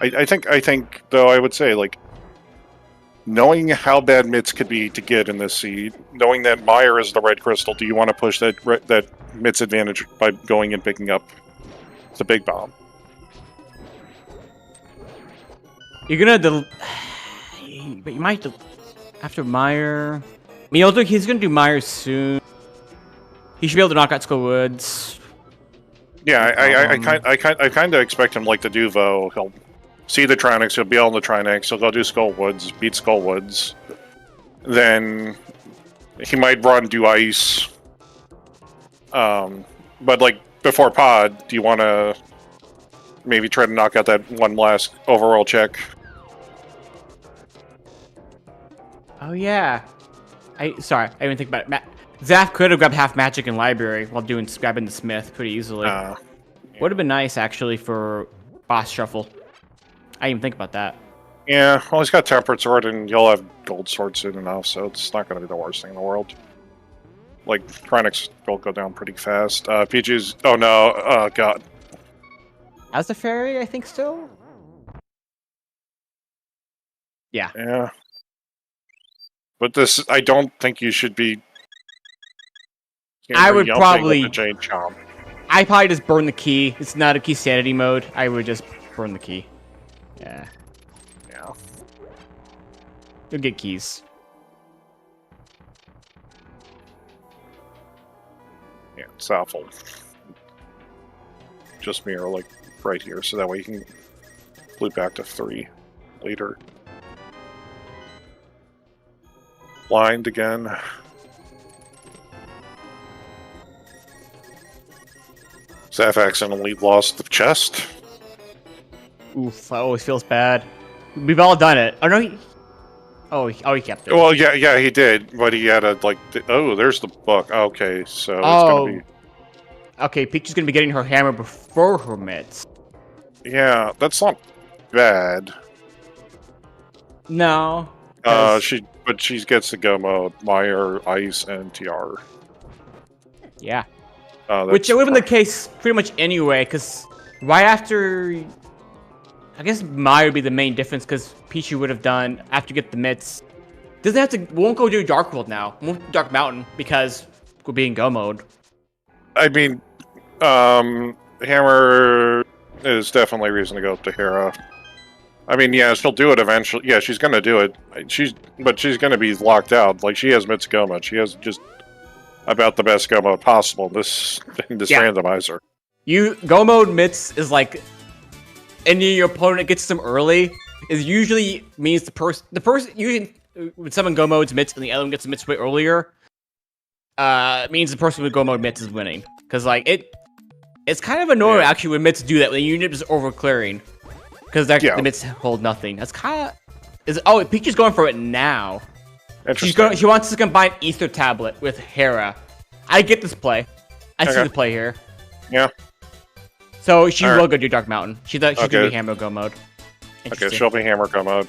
I think though I would say like knowing how bad Mitz could be to get in this seed, knowing that Meyer is the red crystal, do you want to push that Mitz advantage by going and picking up the big bomb? You're gonna but you might after Meyer. I mean, he's gonna do Meyer soon. He should be able to knock out Skull Woods. Yeah, I kind of expect him like to do though. He'll see the Trinix, he'll be on the Trinix, he'll go do Skull Woods, beat Skull Woods. Then he might run, do Ice. But like before Pod, do you want to maybe try to knock out that one last overall check? Oh yeah. Sorry, I didn't think about it. Zaph could have grabbed half magic in library while grabbing the Smith pretty easily. Yeah. Would have been nice actually for boss shuffle. I didn't even think about that. Yeah, well, he's got Tempered Sword, and you'll have Gold Sword soon enough, so it's not going to be the worst thing in the world. Like, Trinix will go down pretty fast. Pichu's... Oh, no. Oh, God. As a fairy, I think still? Yeah. Yeah. But this... I don't think you should be... I would probably... With the Jade Chomp. I probably just burn the key. It's not a key sanity mode. I would just burn the key. Yeah. Yeah. You'll get keys. Yeah, Zaphikel. Just mirror, like, right here, so that way you can loop back to 3 later. Blind again. Zaph accidentally lost the chest. Oof, that always feels bad. We've all done it. Oh, no, he kept it. Well, yeah, he did, but he had a, like, oh, there's the book. Okay, so it's gonna be... Okay, Pichu's gonna be getting her hammer before her mitts. Yeah, that's not bad. No. She gets the go mode, Meyer, Ice, and TR. Yeah. Which would have been the case pretty much anyway, because right after... I guess Meyer would be the main difference, because Pichu would have done, after you get the mitts... Won't go do Dark World now. Won't do Dark Mountain, because we'll be in go mode. I mean, Hammer is definitely a reason to go up to Hera. I mean, yeah, she'll do it eventually. Yeah, she's gonna do it. But she's gonna be locked out. Like, she has mitts go mode. She has just about the best go mode possible in this randomizer. Go mode mitts is like... And your opponent gets them early, is usually means the person usually when someone go modes mitts and the other one gets the mitts way earlier, means the person with go mode mitts is winning. Because like it's kind of annoying actually when mitts do that when the unit is over clearing, because the mitts hold nothing. That's kind of Pichu's going for it now. She wants to combine Ether Tablet with Hera. I get this play. I see the play here. Yeah. So she will go do Dark Mountain. She's gonna be Hammer go mode. Okay, she'll be Hammer go mode.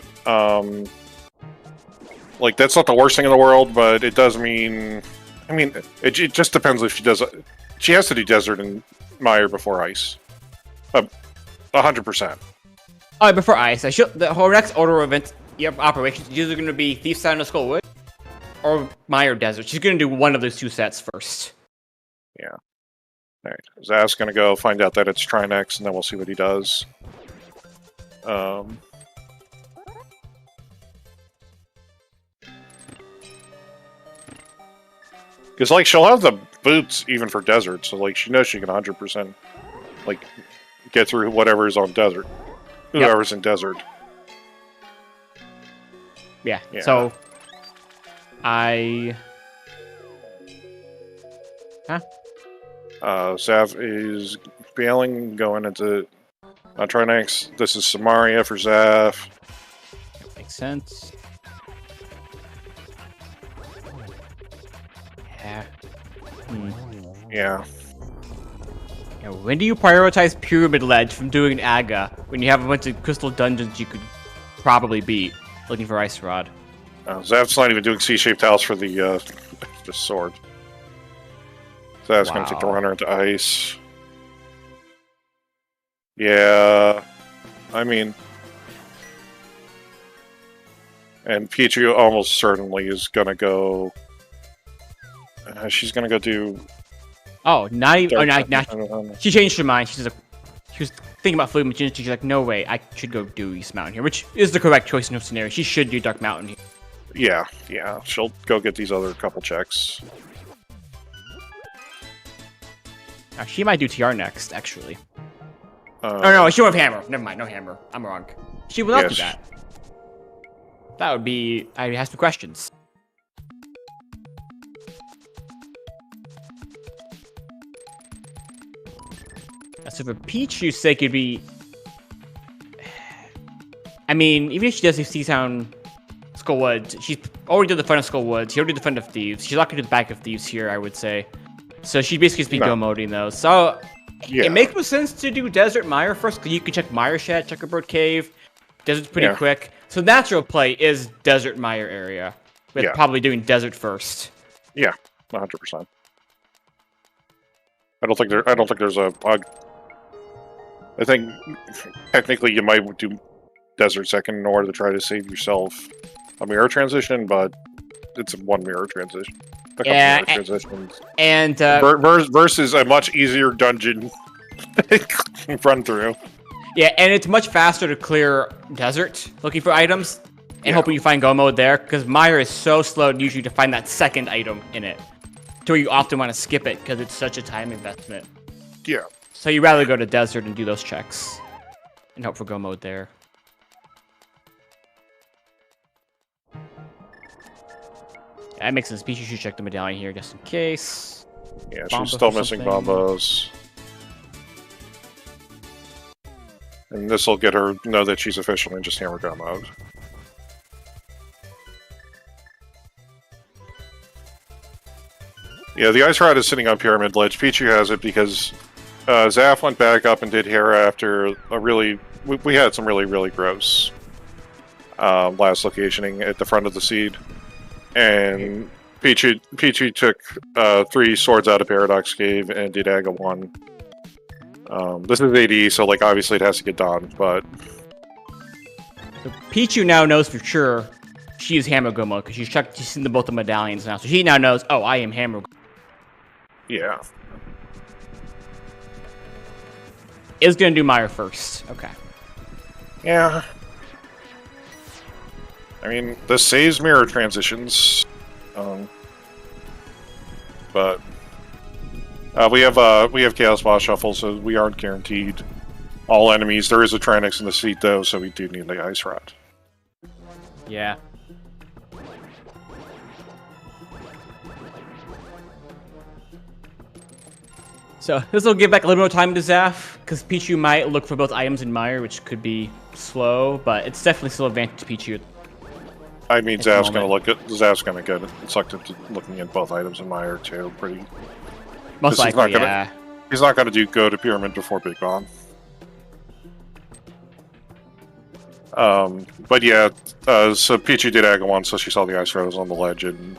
Like, that's not the worst thing in the world, but it does mean... I mean, it just depends if she does... She has to do Desert and Meyer before Ice. 100%. Oh, before Ice. Her next order of events, operations, is either going to be Thief Sound of Skullwood or Meyer Desert. She's going to do one of those two sets first. Yeah. Alright, Zaph's gonna go find out that it's Trinex, and then we'll see what he does. Because, like, she'll have the boots even for Desert, so, like, she knows she can 100%, like, get through whatever's on Desert. Whoever's in Desert. Yeah, so... Zaph is bailing, going into Trinex. This is Samaria for Zaph. That makes sense. Yeah. Yeah. Now, when do you prioritize Pyramid Ledge from doing Aga when you have a bunch of crystal dungeons you could probably beat looking for Ice Rod? Zav's not even doing C-shaped house for the sword. Zav's going to take the runner into ice. Yeah, I mean... And Pichu almost certainly is going to go... she's going to go do... Oh, not even... Oh, not, she changed her mind. She was thinking about Fluid Magician. She's like, no way, I should go do East Mountain here, which is the correct choice in her scenario. She should do Dark Mountain here. Yeah. She'll go get these other couple checks. She might do TR next, actually. Oh, no, she won't have Hammer. Never mind, no Hammer. I'm wrong. She will not do that. That would be... I have some questions. So for Pichu's sake, it'd be... I mean, even if she does Seatown Skull Woods, she's already did the front of Skull Woods. She already did the front of Thieves. She's not going to do the back of Thieves here, I would say. So she'd basically just be go-moding those. So it makes more sense to do Desert Mire first, because you can check Mire Shed, Checkerboard Cave. Desert's pretty quick. So natural play is Desert Mire area, with probably doing Desert first. Yeah, 100%. I don't think there's a bug. I think technically you might do Desert second in order to try to save yourself a mirror transition, but it's one mirror transition. And versus a much easier dungeon run through. Yeah, and it's much faster to clear Desert looking for items and hoping you find Go Mode there, because Mire is so slow usually to find that second item in it. To where you often want to skip it because it's such a time investment. Yeah. So you'd rather go to Desert and do those checks and hope for Go Mode there. That makes sense. Pichu should check the medallion here just in case. Yeah, she's still missing bombos. And this will get her know that she's officially in just Hammer Go mode. Yeah, the Ice Rod is sitting on Pyramid Ledge. Pichu has it because Zaph went back up and did Hera after a really... We had some really gross last locationing at the front of the seed. And Pichu took 3 swords out of Paradox Cave and did Aga 1. This is AD, so like obviously it has to get done, but... So Pichu now knows for sure she is Hammer Go mode, because she's seen both the medallions now, so she now knows, oh, I am Hammer. Yeah. Is gonna do Mire first. Okay. Yeah. I mean, this saves mirror transitions. But we have Chaos Boss Shuffle, so we aren't guaranteed all enemies. There is a Tranix in the seat though, so we do need the Ice Rod. Yeah. So this will give back a little more time to Zaph, because Pichu might look for both items in Mire, which could be slow, but it's definitely still advantage to Pichu. I mean, Zap's gonna get sucked into looking at both items in Mire too. Most likely, He's not gonna go to Pyramid before Big Bomb. But yeah, so Pichu did Aga 1, so she saw the Ice Rod was on the ledge, and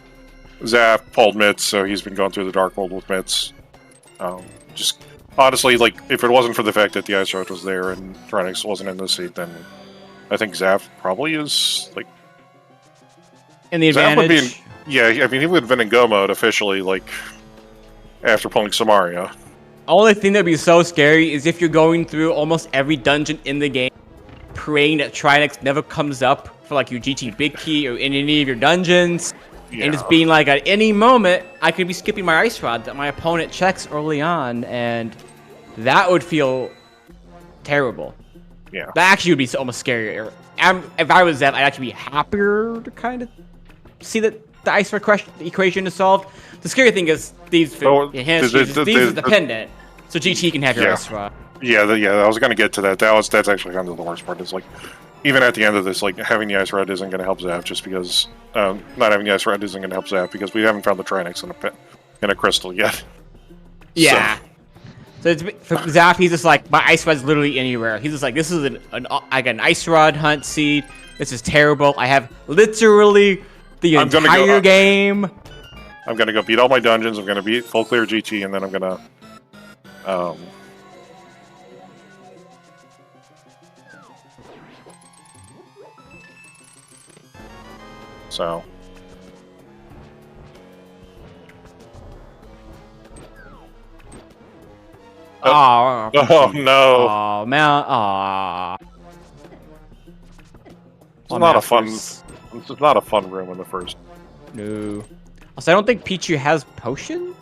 Zaph pulled Mitz, so he's been going through the Dark World with Mitz. Just honestly, like, if it wasn't for the fact that the Ice Rod was there and Tranix wasn't in the seat, then I think Zaph probably is, like... In the advantage? I mean, he would have been in Go mode officially, like, after pulling Samaria. Only thing that'd be so scary is if you're going through almost every dungeon in the game, praying that Tranix never comes up for, like, your GT Big Key or in any of your dungeons. Yeah. And just being like, at any moment, I could be skipping my Ice Rod that my opponent checks early on, and that would feel terrible. Yeah. That actually would be almost scarier. If I was Zaph, I'd actually be happier to kind of see that the Ice Rod equation is solved. The scary thing is these is dependent, so GT can have your Ice Rod. Yeah, I was going to get to that. That's actually kind of the worst part. Is like, even at the end of this, like, having the Ice Rod isn't going to help Zaph just because... not having the Ice Rod isn't going to help Zaph because we haven't found the Tranix in a crystal yet. Yeah. So it's, for Zap, he's just like, my ice rod's literally anywhere. He's just like, this is I got an ice rod hunt seed. This is terrible. I have literally the entire game. I'm gonna go beat all my dungeons. I'm gonna beat full clear GT, and then I'm gonna so. Oh, Oh no! Oh man! Oh. It's not a fun. It's not a fun room in the first. No. Also, I don't think Pichu has potion.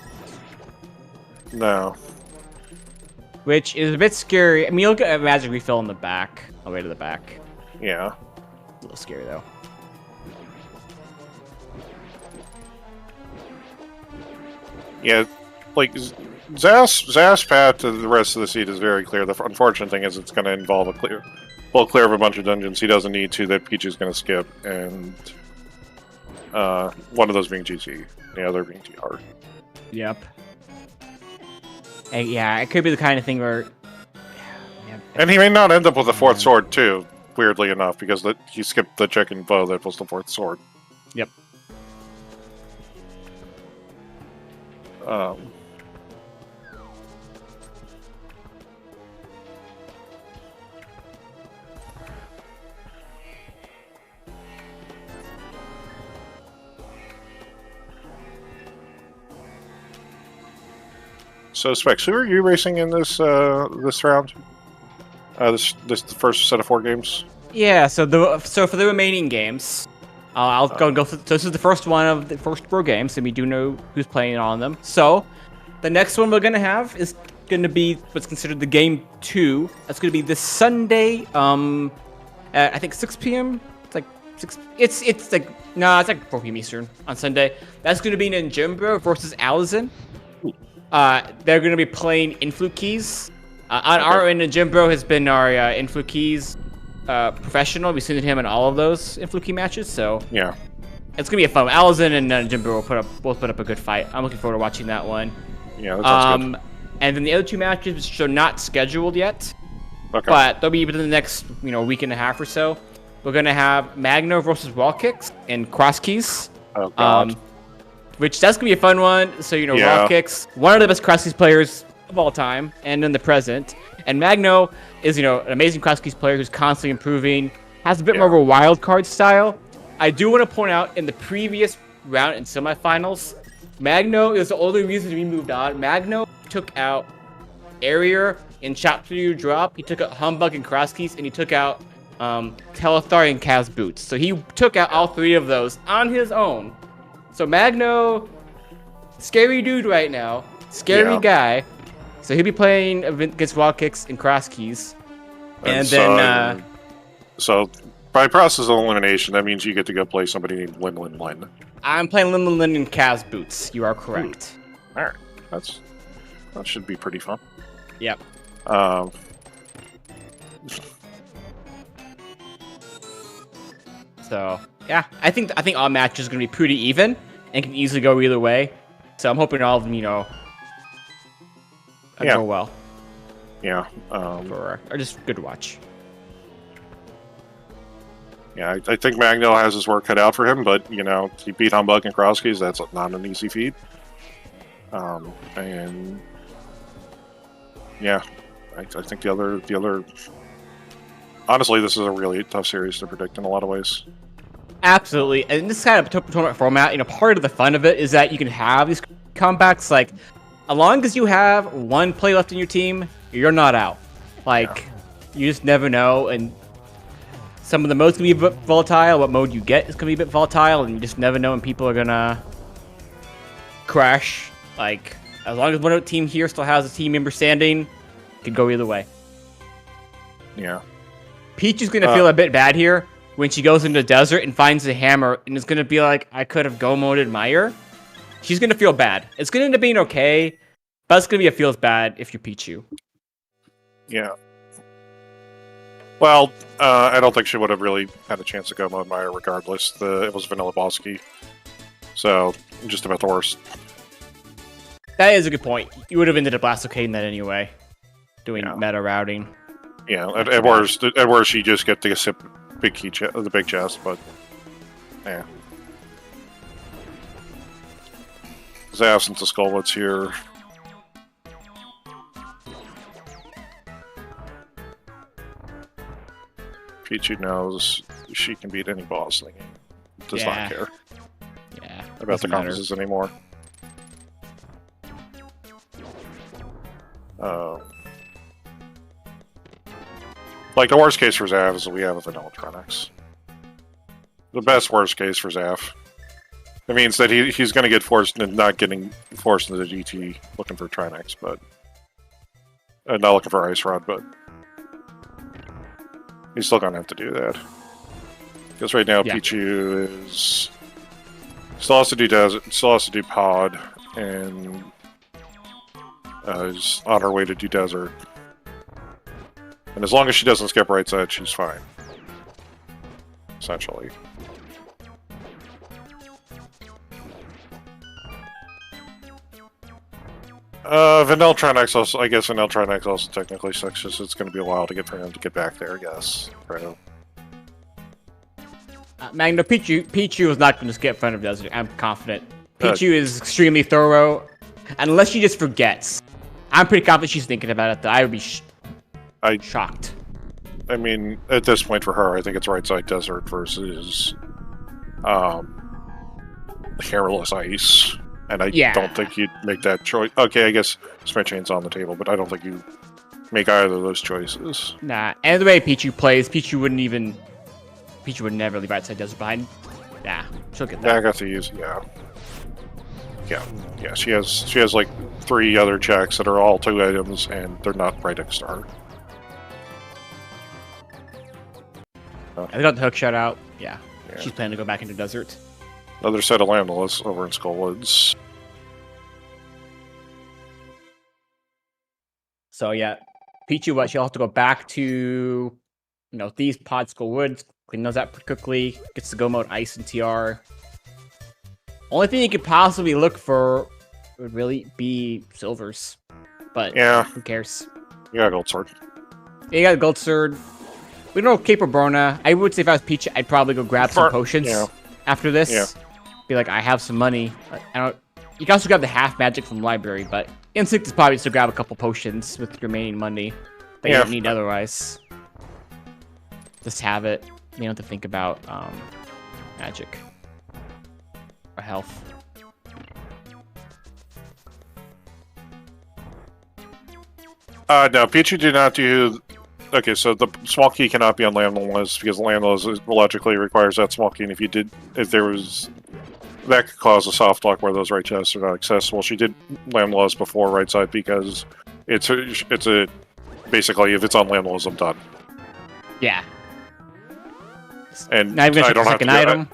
No. Which is a bit scary. I mean, look at magic refill in the back. All the way to the back. Yeah. A little scary though. Yeah, like Zaz's path to the rest of the seed is very clear. The unfortunate thing is it's going to involve a clear of a bunch of dungeons he doesn't need to that Peach is going to skip, and one of those being GT, the other being TR. Yep. Yeah, it could be the kind of thing where. Yeah, and he may not end up with a fourth sword too. Weirdly enough, because he skipped the chicken bow that was the fourth sword. Yep. So, Specs, who are you racing in this this round? This the first set of 4 games. Yeah. So for the remaining games, I'll go. So this is the first one of the first 4 games, and we do know who's playing on them. So the next one we're gonna have is gonna be what's considered the game 2. That's gonna be this Sunday. At I think 6 p.m. It's like 6. It's like it's like 4 p.m. Eastern on Sunday. That's gonna be Ninjimbro versus Allison. They're going to be playing Influ Keys. Our Ninjimbro has been our Influ Keys professional. We've seen him in all of those Influ Key matches, so yeah, it's going to be a fun one. Allison and Ninjimbro will both put up a good fight. I'm looking forward to watching that one. Yeah, that sounds good. And then the other 2 matches, which are not scheduled yet, okay, but they'll be within the next week and a half or so. We're going to have Magno versus Wall Kicks and Cross Keys. Oh god. Which that's gonna be a fun one. So Raw Kicks, one of the best cross keys players of all time, and in the present. And Magno is an amazing cross keys player who's constantly improving. Has a bit more of a wild card style. I do want to point out in the previous round in semifinals, Magno is the only reason we moved on. Magno took out Area in Chop to You Drop. He took out Humbug and Cross Keys, and he took out Telethar and Kaz Boots. So he took out all 3 of those on his own. So Magno, scary dude right now, scary guy. So he'll be playing against Wild Kicks and Cross Keys, and then so by process of elimination, that means you get to go play somebody named Lin Lin Lin. I'm playing Lin Lin Lin and Kaz Boots. You are correct. All right, that should be pretty fun. Yep. So yeah, I think all matches are gonna be pretty even and can easily go either way. So I'm hoping all of them, go well. Yeah. Or just good to watch. Yeah, I think Magno has his work cut out for him, but he beat Humbug and Cross Keys. That's not an easy feat. And yeah, I think the other. Honestly, this is a really tough series to predict in a lot of ways. Absolutely, and this kind of tournament format, part of the fun of it is that you can have these comebacks. Like, as long as you have 1 play left in your team, you're not out. You just never know, and some of the modes can be a bit volatile. What mode you get is going to be a bit volatile, and you just never know when people are going to crash. As long as one team here still has a team member standing, it could go either way. Yeah. Peach is going to feel a bit bad here when she goes into the desert and finds the hammer and is going to be like, I could have go-moded Meyer. She's going to feel bad. It's going to end up being okay, but it's going to be feels bad if you're Pichu. Yeah. Well, I don't think she would have really had a chance to go-mode Meyer regardless. It was Vanilla Bosky. So, just about the worst. That is a good point. You would have ended up lasticating that anyway, doing meta routing. Yeah, at worst, you just get the the big chest, but yeah. His absence of Skulllet's here. Pichu knows she can beat any boss in the game. Does not care about the compasses anymore. Like, the worst case for Zaph is that we have a Vanillatronix. The best worst case for Zaph. It means that he's going to get forced into not getting forced into the GT looking for Trinix, but... not looking for Ice Rod, but... he's still going to have to do that. Because right now, Pichu is... still has to do Desert, still has to do Pod, and... is on her way to do Desert. And as long as she doesn't skip right side, she's fine. Essentially. Vanillatronix also, I guess Vanillatronix also technically sucks, just it's going to be a while to get for him to get back there, I guess. Right. Magno, Pichu is not going to skip front of Desert. I'm confident. Pichu is extremely thorough, unless she just forgets. I'm pretty confident she's thinking about it, though. I would be shocked. I mean, at this point for her, I think it's right side Desert versus Hairless Ice. And I don't think you'd make that choice. Okay, I guess Smith Chain's on the table, but I don't think you make either of those choices. Nah, and the way Pichu plays, Pichu would never leave right side Desert behind. Nah, she'll get that. Yeah, I got to use, Yeah, she has like 3 other checks that are all 2 items, and they're not right next to her. I got the hook shot out. Yeah, she's planning to go back into Desert. Another set of Landless over in Skullwoods. So yeah, Pichu, she'll have to go back to, these Pod Skullwoods, clean those out pretty quickly, gets to go mode Ice and TR. Only thing you could possibly look for would really be Silvers. But who cares? You got a Gold Sword. Yeah, you got a Gold Sword. We don't know Cape Brona. I would say if I was Pichu, I'd probably go grab some potions after this. Yeah. Be like, I have some money. You can also grab the half magic from the library, but instinct is probably just to grab a couple potions with remaining money that you don't need otherwise. Just have it. You don't have to think about magic or health. No, Pichu did not do... Okay, so the small key cannot be on Landless because Landless logically requires that small key, and if there was... that could cause a soft lock where those right chests are not accessible. She did Landless before right side because it's a basically if it's on Landless, I'm done. Yeah. And now I don't have to item.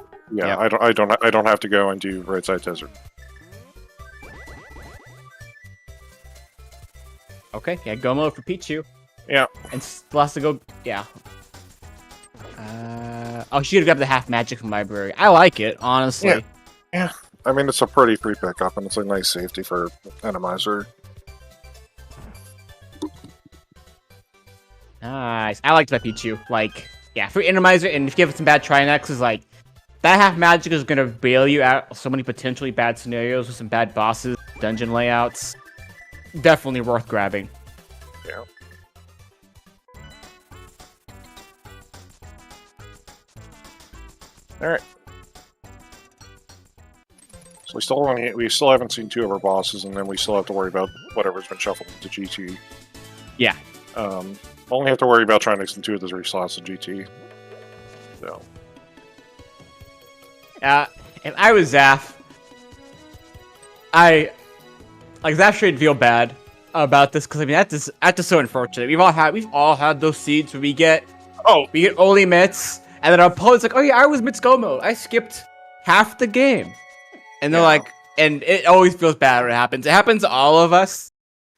I don't have to go and do right side Desert. Okay, yeah, go mode for Pichu. Yeah. And still has to go, she could grab the half magic from library. I like it, honestly. Yeah. I mean, it's a pretty free pickup, and it's a nice safety for Enemizer. Nice. I liked that Pichu. Like, for Enemizer, and if you have some bad Trinexes, like, that half magic is going to bail you out so many potentially bad scenarios with some bad bosses, dungeon layouts. Definitely worth grabbing. Yeah. Alright. So we still haven't seen 2 of our bosses, and then we still have to worry about whatever's been shuffled into GT. Yeah. Only have to worry about trying to extend 2 of the 3 slots in GT. So. If I was Zaph, Zaph should feel bad about this because I mean that's just so unfortunate. We've all had those seeds where we get only mitts, and then our opponent's like, oh yeah, I was mitts go mode. I skipped half the game, and they're like, and it always feels bad when it happens. It happens to all of us.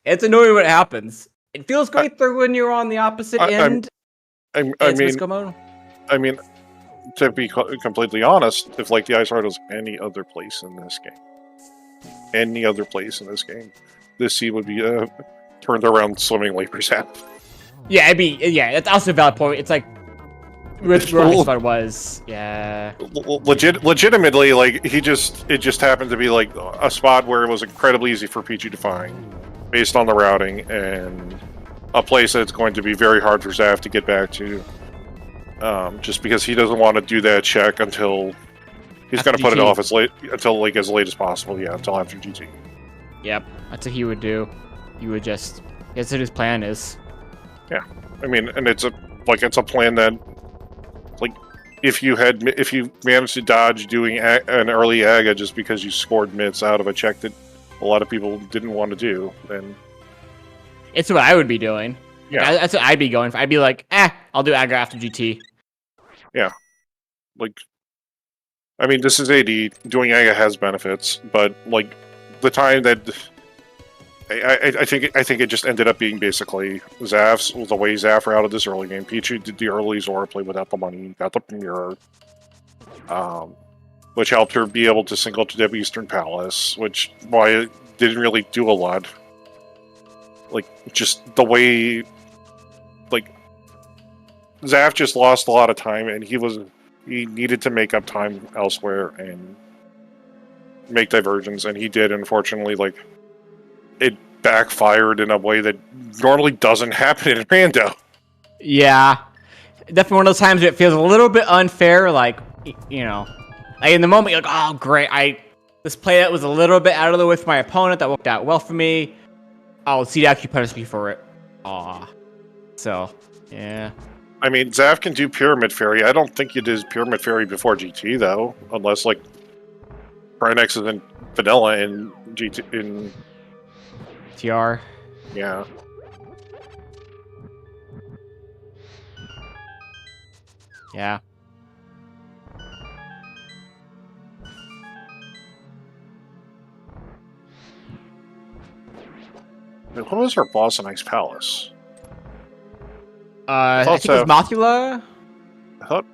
It's annoying when it happens. It feels great when you're on the opposite end. I mean, to be completely honest, if like the Ice Rod was any other place in this game, any other place in this game, this sea would be turned around swimmingly for Zap. Yeah, that's also a valid point. It's like where I thought it was. Yeah. Legitimately, like it just happened to be like a spot where it was incredibly easy for Pichu to find, based on the routing, and a place that's going to be very hard for Zaf to get back to, just because he doesn't want to do that check until he's going to put it off as late as possible. Yeah, until after GT. Yep, that's what he would do. He would just. That's what his plan is. Yeah, I mean, and it's a plan that, like, if you managed to dodge doing an early AGA just because you scored mitts out of a check that a lot of people didn't want to do, then it's what I would be doing. Yeah, that's what I'd be going for. I'd be like, I'll do AGA after GT. Yeah, like, I mean, this is AD. Doing AGA has benefits, but like the time that I think it just ended up being basically Zaf's the way Zaf routed this early game. Pichu did the early Zora play without the money, got the Premier, which helped her be able to single to the Eastern Palace, which why it didn't really do a lot. Like, just the way, like, Zaf just lost a lot of time, and he needed to make up time elsewhere and make diversions, and he did. Unfortunately, like, it backfired in a way that normally doesn't happen in Rando. Yeah, definitely one of those times where it feels a little bit unfair. Like, you know, like in the moment, you're like, oh great, this play that was a little bit out of the way for my opponent that worked out well for me. Oh, see, actually punished me for it. Aw. So, yeah. I mean, Zaf can do Pyramid Fairy. I don't think you did Pyramid Fairy before GT, though. Unless, like, Trinex is in vanilla in GT, in TR. Yeah. Yeah. Who was our boss in Ice Palace? I think it was Mothula. I thought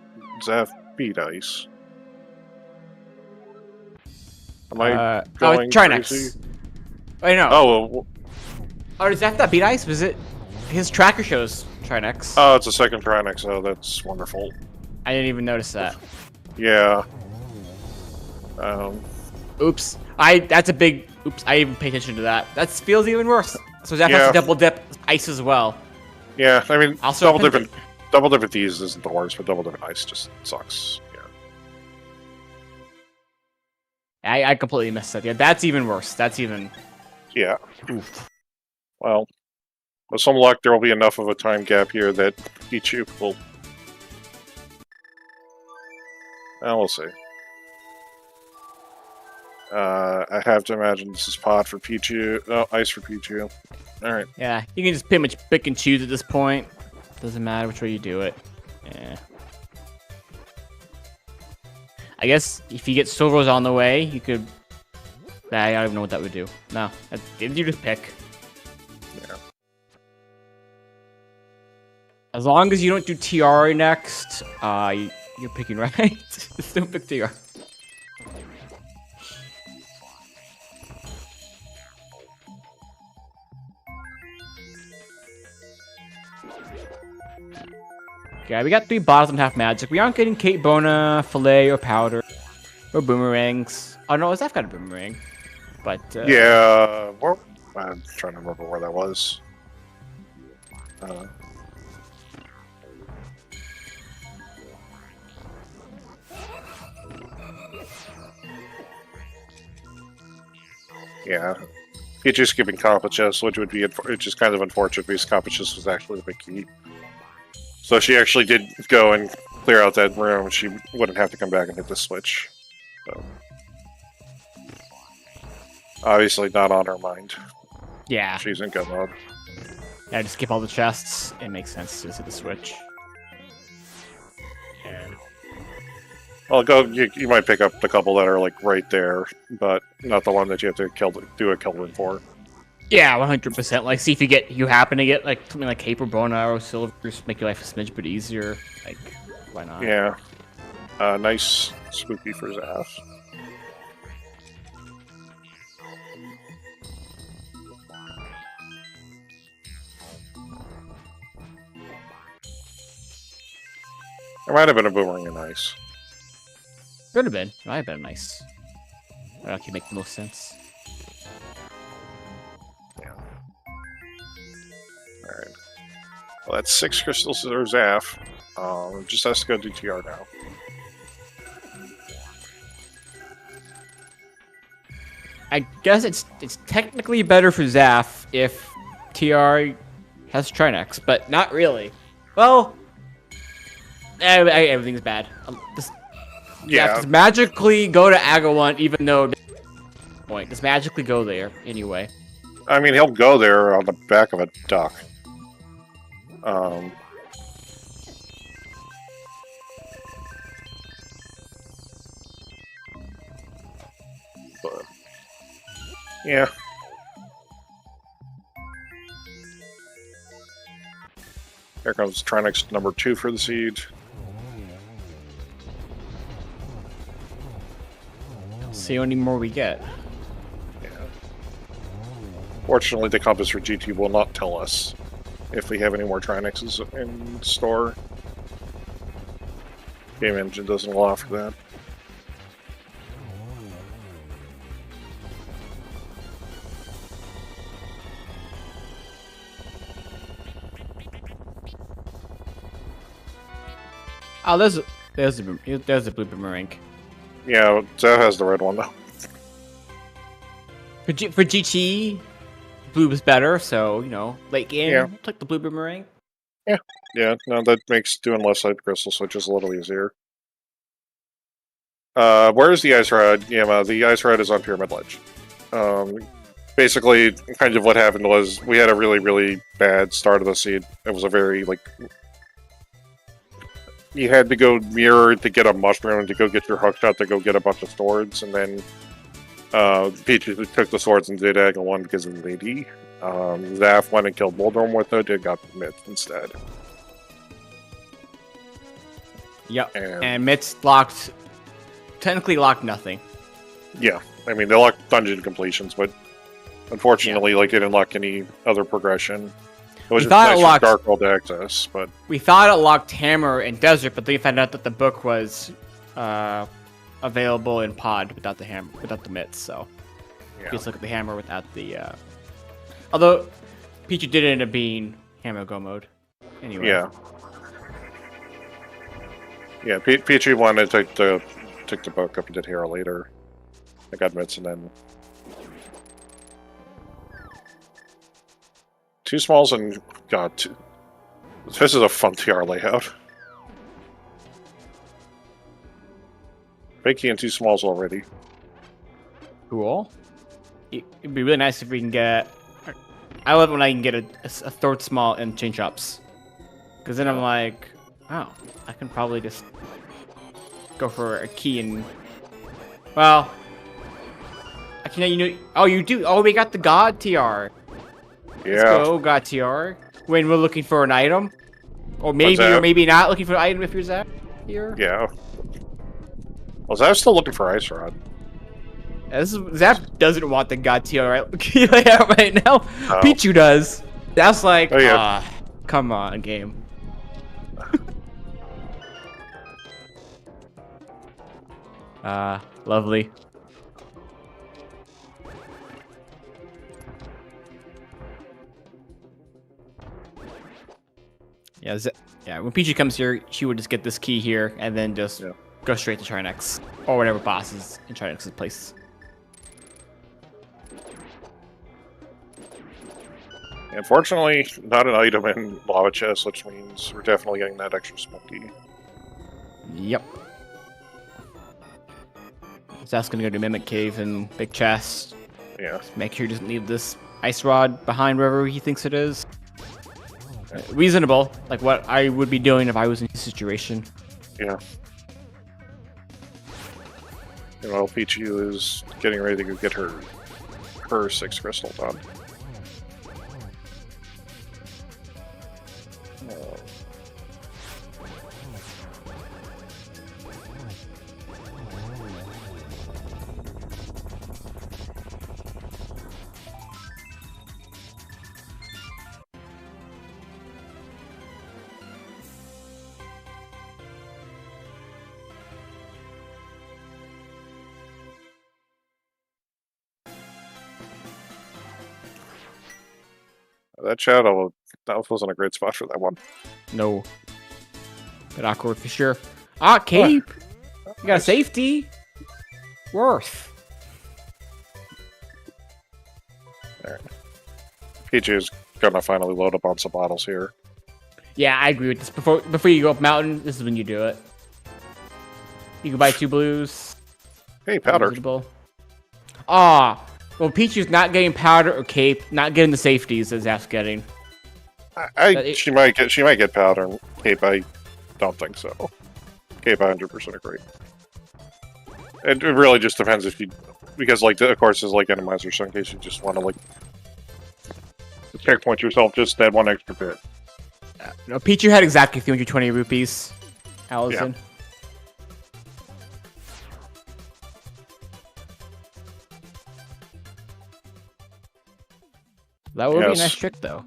Zaf beat Ice. Am I going Trinex. crazy? Wait, no. Oh, Does Zaf that beat Ice? Was it his tracker shows Trinex? Oh, it's a second Trinex. Oh, that's wonderful. I didn't even notice that. Yeah. Oops. That's a big. Oops. I even paid attention to that. That feels even worse. So Zaf has to double dip Ice as well. Yeah, I mean, also double dip these isn't the worst, but double dip Ice just sucks. Yeah. I completely missed that. Yeah, that's even worse. That's even. Yeah. Oof. Well, with some luck, there will be enough of a time gap here that Pichu will. Well, we'll see. I have to imagine this is pot for Pichu. Oh, Ice for Pichu. Alright. Yeah, you can just pretty much pick and choose at this point. Doesn't matter which way you do it. Yeah. I guess if you get Silvers on the way, you could... I don't even know what that would do. No, you just pick. Yeah. As long as you don't do TR next, you're picking right. Just don't pick TR. Okay, we got 3 bottles and half magic. We aren't getting Kate Bona, Filet, or Powder, or Boomerangs. Oh no, Zaf got a Boomerang. But, yeah, well, I'm trying to remember where that was. Yeah. Pichu's skipping Compachus, which would be just kind of unfortunate because Compachus was actually the big key. So she actually did go and clear out that room. She wouldn't have to come back and hit the switch. So. Obviously not on her mind. Yeah. She's in go mode. Yeah, just skip all the chests. It makes sense to hit the switch. And... Well, you might pick up the couple that are like right there, but not the one that you have to do a kill win for. Yeah, 100%. Like, see if you happen to get like something like Cape or Bona or Silver, just make your life a smidge bit easier. Like, why not? Yeah. Nice spooky for Zaf. There might have been a boomerang and ice. Could have been. Might have been nice. That actually make the most sense. Yeah. Alright. Well, that's 6 crystals to Zaf. Just has to go do TR now. I guess it's technically better for Zaf if TR has Trinex, but not really. Well, everything's bad. Yeah. Just magically go to Agawant, even though point. Just magically go there anyway. I mean, he'll go there on the back of a duck. But yeah. Here comes Trinix number 2 for the seed. See how many more we get. Yeah. Fortunately, the compass for GT will not tell us if we have any more Trinixes in store. Game engine doesn't allow for that. Oh, there's a blue boomerang. Yeah, Zaf has the red one though. For GT, blue is better. So you know, late game, Yeah. take the blue boomerang. Yeah, no, that makes doing left side crystal switches a little easier. Where is the ice rod? Yeah, the ice rod is on Pyramid Ledge. Basically, kind of what happened was we had a really, really bad start of the seed. It was a very, like... You had to go mirror to get a mushroom, to go get your hookshot, to go get a bunch of swords, and then Pichu took the swords and did Aggle 1 because of the AD. Zaf went and killed Boldorm with it, and got the myth instead. Yep. And Mitz locked, technically locked nothing. Yeah, I mean, they locked dungeon completions, but unfortunately, like, they didn't lock any other progression. It was just nice for Dark World access, but... We thought it locked Hammer and Desert, but then we found out that the book was available in Pod without the hammer, without the mitts, so... Yeah. Just look at the Hammer without the... Although, Pichu did end up being Hammer Go mode. Anyway. Yeah. Yeah, Pichu wanted to take the book up and did Hero later. I got mitts and then... 2 smalls and... God, this is a fun TR layout. Fakey and 2 smalls already. Cool. It'd be really nice if we can get... I love when I can get a third small and change ups. Because then I'm like, oh, I can probably just go for a key and... Well... I can, you know... Oh, you do... Oh, we got the God TR. Let's go, God TR. When we're looking for an item. Or maybe not looking for an item if you're Zap here. Yeah. Well, Zap's still looking for Ice Rod. Zap doesn't want the God TR layout right now. Oh. Pichu does. That's like, come on, game. Lovely. Yeah, when Pichu comes here, she would just get this key here and then just go straight to Trinex. Or whatever boss is in Trinex's place. Unfortunately, not an item in Lava Chest, which means we're definitely getting that extra smoky. Yep. So that's gonna go to Mimic Cave and Big Chest. Yeah. Make sure he doesn't leave this ice rod behind wherever he thinks it is. Reasonable, like what I would be doing if I was in his situation. Yeah. You know, Pichu is getting ready to go get her 6 crystal done. That shadow, that wasn't a great spot for that one. No. Bit awkward for sure. Ah, cape! You got a safety! Worth. There. Pichu is gonna finally load up on some bottles here. Yeah, I agree with this. Before you go up mountain, this is when you do it. You can buy 2 blues. Hey, powder. Ah, well, Pichu's not getting powder or cape, not getting the safeties that Zaph's getting. She might get powder. Cape, I don't think so. Cape, I 100% agree. It really just depends if you, because like of course there's like enemies, so in case you just want to like checkpoint yourself, just that one extra bit. No, Pichu had exactly 320 rupees. Allison. Yeah. That would be a nice trick, though.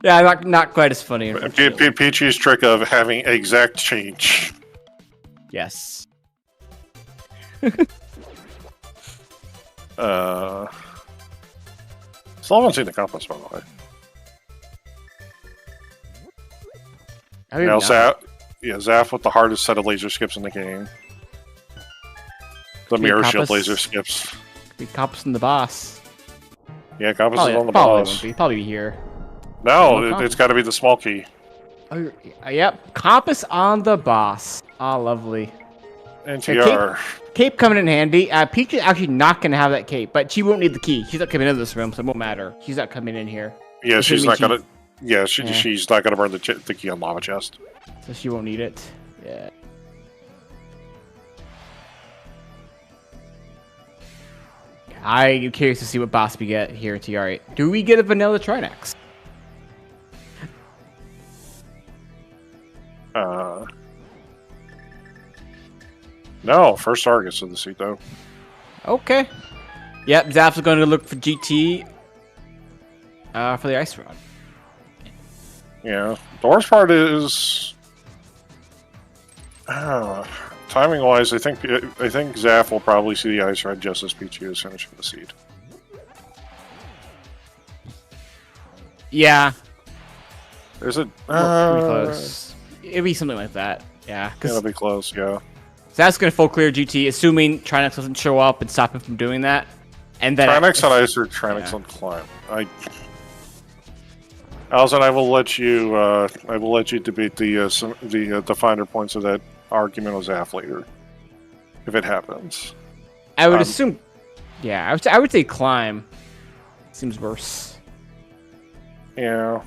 Yeah, not quite as funny. Pichu's trick of having exact change. Yes. Still haven't seen the compass, by the way. Zaph with the hardest set of laser skips in the game. The mirror shield laser skips. Be compass in the boss. Yeah, compass is on the boss. Probably here. No, it's got to be the small key. Oh, yep, compass on the boss. Ah, lovely. NTR. Cape coming in handy. Peach is actually not going to have that cape, but she won't need the key. She's not coming into this room, so it won't matter. She's not coming in here. Yeah, she's not going to... Yeah, she's not going to burn the key on lava chest. So she won't need it. Yeah. I'm curious to see what boss we get here at TR8. Do we get a vanilla Trinex? No, first Argus of the seat though. Okay. Yep, Zaph's going to look for GT for the ice rod. Yeah, the worst part is timing wise. I think Zaph will probably see the ice rod just as Pichu is finishing the seed. Yeah. Is it pretty close? It'd be something like that. Yeah, it'll be close. Yeah. Zaph's gonna full clear GT, assuming Trinex doesn't show up and stop him from doing that. And then Trinex on ice or Trinex on climb. Allison, I will let you debate the finer points of that argument with Zaph later, if it happens. I would assume, yeah, I would say climb. Seems worse. Yeah.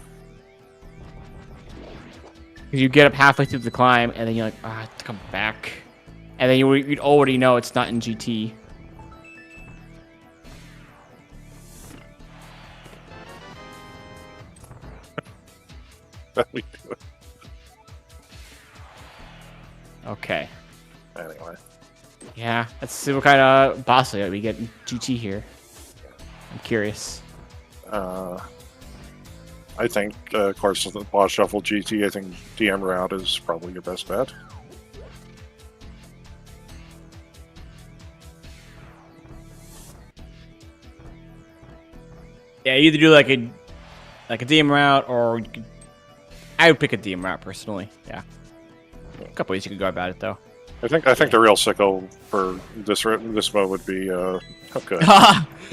Because you get up halfway through the climb, and then you're like, I have to come back, and then you'd already know it's not in GT. Okay. Anyway. Yeah, let's see what kind of boss we get in GT here. I'm curious. I think, of course, with the boss shuffle GT, I think DM route is probably your best bet. Yeah, either do like a DM route, or you could, I would pick a DM route personally. Yeah, a couple ways you could go about it though. I think the real sicko for this mode would be okay.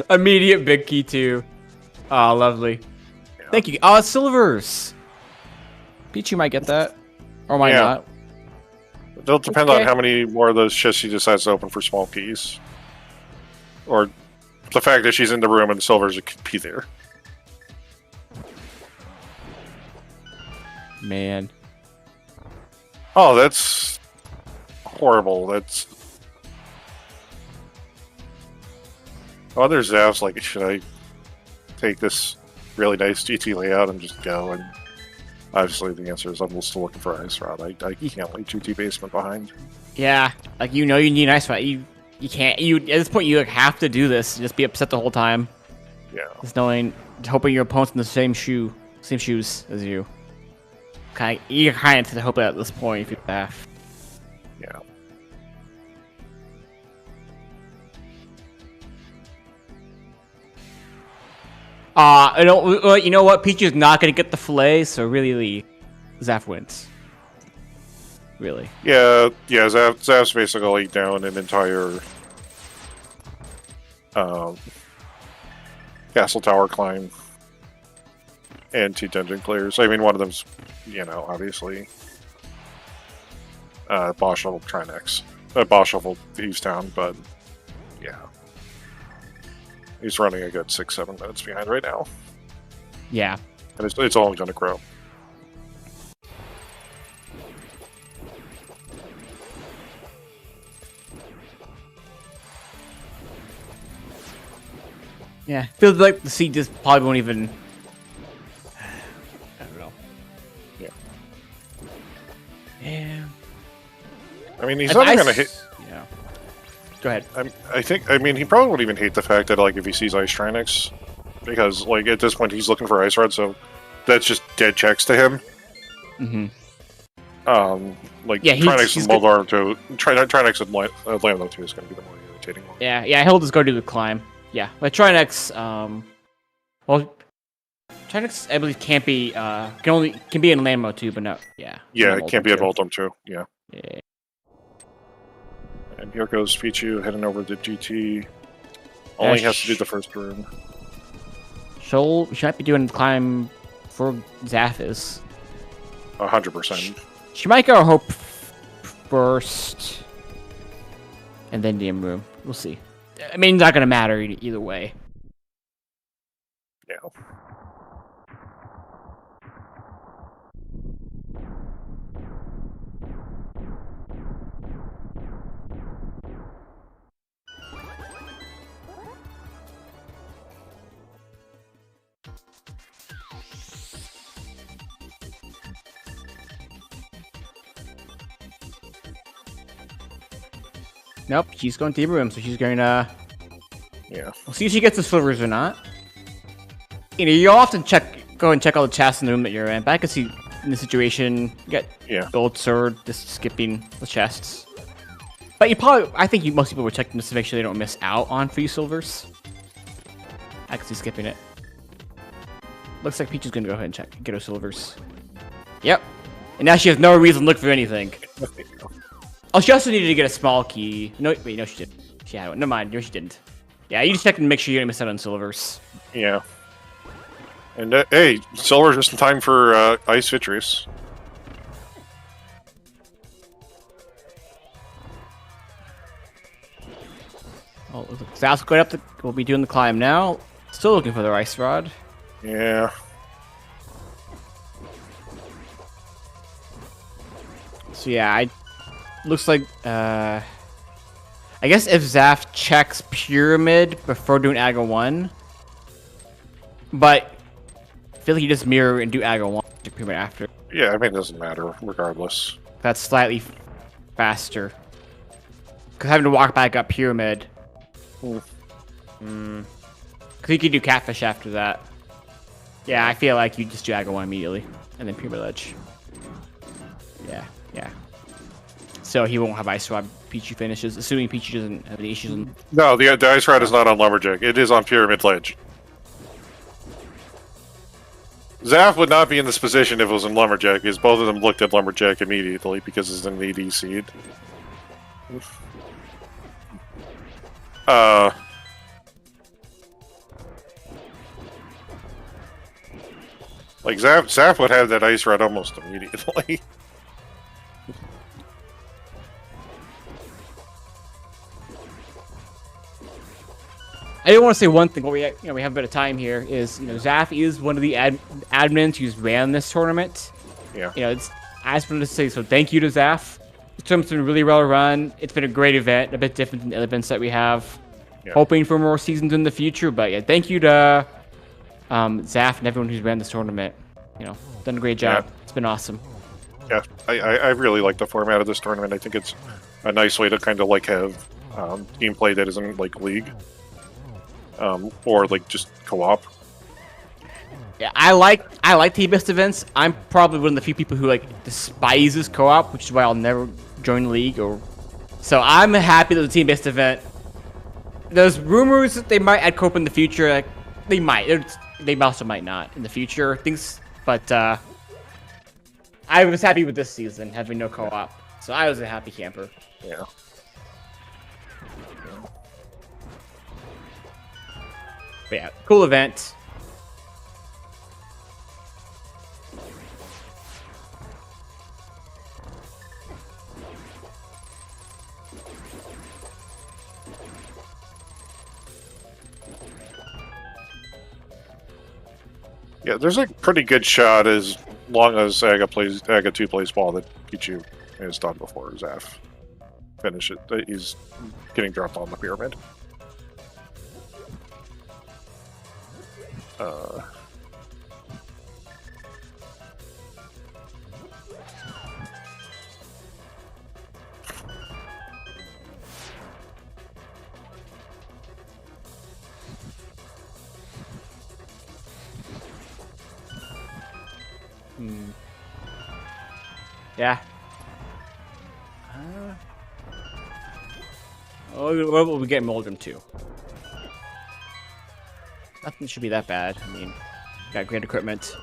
Immediate big key too. Oh, lovely. Yeah. Thank you. Oh, it's silvers. Pichu might get that, or might not. It'll depend on how many more of those chests she decides to open for small keys, or the fact that she's in the room and the silvers could be there. Man. Oh, that's horrible. That's... Oh, there's Zaph's like, should I take this really nice GT layout and just go? And obviously the answer is I'm still looking for Ice Rod. I can't leave GT Basement behind. Yeah, like you need an Ice Rod. You can't. At this point, you have to do this. Just be upset the whole time. Yeah. Just hoping your opponent's in the same shoes as you. You kind of hope at this point if you laugh. Yeah. You know what? Pichu is not gonna get the fillet, so really, Zaph wins. Really. Yeah, Zaph's basically down an entire castle tower climb and 2 dungeon clears. I mean, one of them's, obviously Boss Shovel Trinex. Boss Shovel Thieves Town, but yeah. He's running a good 6-7 minutes behind right now. Yeah. And it's only going to grow. Yeah. Feels like the seed just probably won't even... I don't know. Yeah. Yeah. I mean, he's not going to hit... Yeah. Go ahead. I mean, he probably won't even hate the fact that, like, if he sees Ice Trinix, because, like, at this point, he's looking for Ice Rod, so that's just dead checks to him. Mm-hmm. Yeah, Trinix and Moldar too. Trinix and Lando too is going to be the more irritating one. Yeah, he'll just go do the climb. Yeah, but Trinix, well, Trinix, I believe, can't be, can be in land mode too, but no, yeah. Yeah, it can't be at Voltum too, yeah. Yeah. And here goes Pichu heading over to GT. Only has to do the first room. She might be doing the climb for Zaphis. 100%. She might go Hope first, and then DM room. We'll see. I mean, it's not gonna matter either way. Yeah. Nope, she's going to the room, so she's going to... Yeah. We'll see if she gets the silvers or not. You'll often go and check all the chests in the room that you're in, but I can see in this situation, you get gold sword, just skipping the chests. But I think most people would check them just to make sure they don't miss out on free silvers. I can see skipping it. Looks like Peach is going to go ahead and get her silvers. Yep. And now she has no reason to look for anything. Oh, she also needed to get a small key. No, wait, no, she didn't. She had one. Never mind. No, she didn't. Yeah, you just check and make sure you don't miss out on silvers. Yeah. And, hey, silver's just in time for Ice Vitreous. Oh, Zal's going up. We'll be doing the climb now. Still looking for the ice rod. Yeah. So yeah, looks like I guess if Zaph checks Pyramid before doing Aga 1, but I feel like you just mirror and do Aga 1 to Pyramid after. Yeah, I mean, it doesn't matter regardless. That's slightly faster. Because having to walk back up Pyramid. Because you can do Catfish after that. Yeah, I feel like you just do Aga 1 immediately. And then Pyramid Ledge. Yeah. So he won't have Ice Rod Pichu finishes, assuming Pichu doesn't have any issues. No, the Ice Rod is not on Lumberjack. It is on Pyramid Ledge. Zaph would not be in this position if it was in Lumberjack, because both of them looked at Lumberjack immediately because it's an AD seed. Like, Zaph would have that Ice Rod almost immediately. I do want to say one thing. While we have a bit of time here. Is Zaph is one of the admins who's ran this tournament. Yeah. I just wanted to say thank you to Zaph. The tournament's been really well run. It's been a great event, a bit different than the other events that we have. Yeah. Hoping for more seasons in the future, but yeah, thank you to Zaph and everyone who's ran this tournament. Done a great job. Yeah. It's been awesome. Yeah, I really like the format of this tournament. I think it's a nice way to kind of like have gameplay that isn't like League. Or like just co-op. Yeah, I like team-based events. I'm probably one of the few people who like despises co-op, which is why I'll never join League. So I'm happy that the team-based event. There's rumors that they might add co-op in the future. Like, they might. They also might not in the future. Things, but I was happy with this season having no co-op, so I was a happy camper. Yeah. But yeah, cool event. Yeah, there's a pretty good shot as long as Aga 2 plays ball that Pichu has done before Zaph finish it. He's getting dropped on the pyramid. Yeah. Oh, what will we get Moldrum too? Nothing should be that bad. I mean, got great equipment,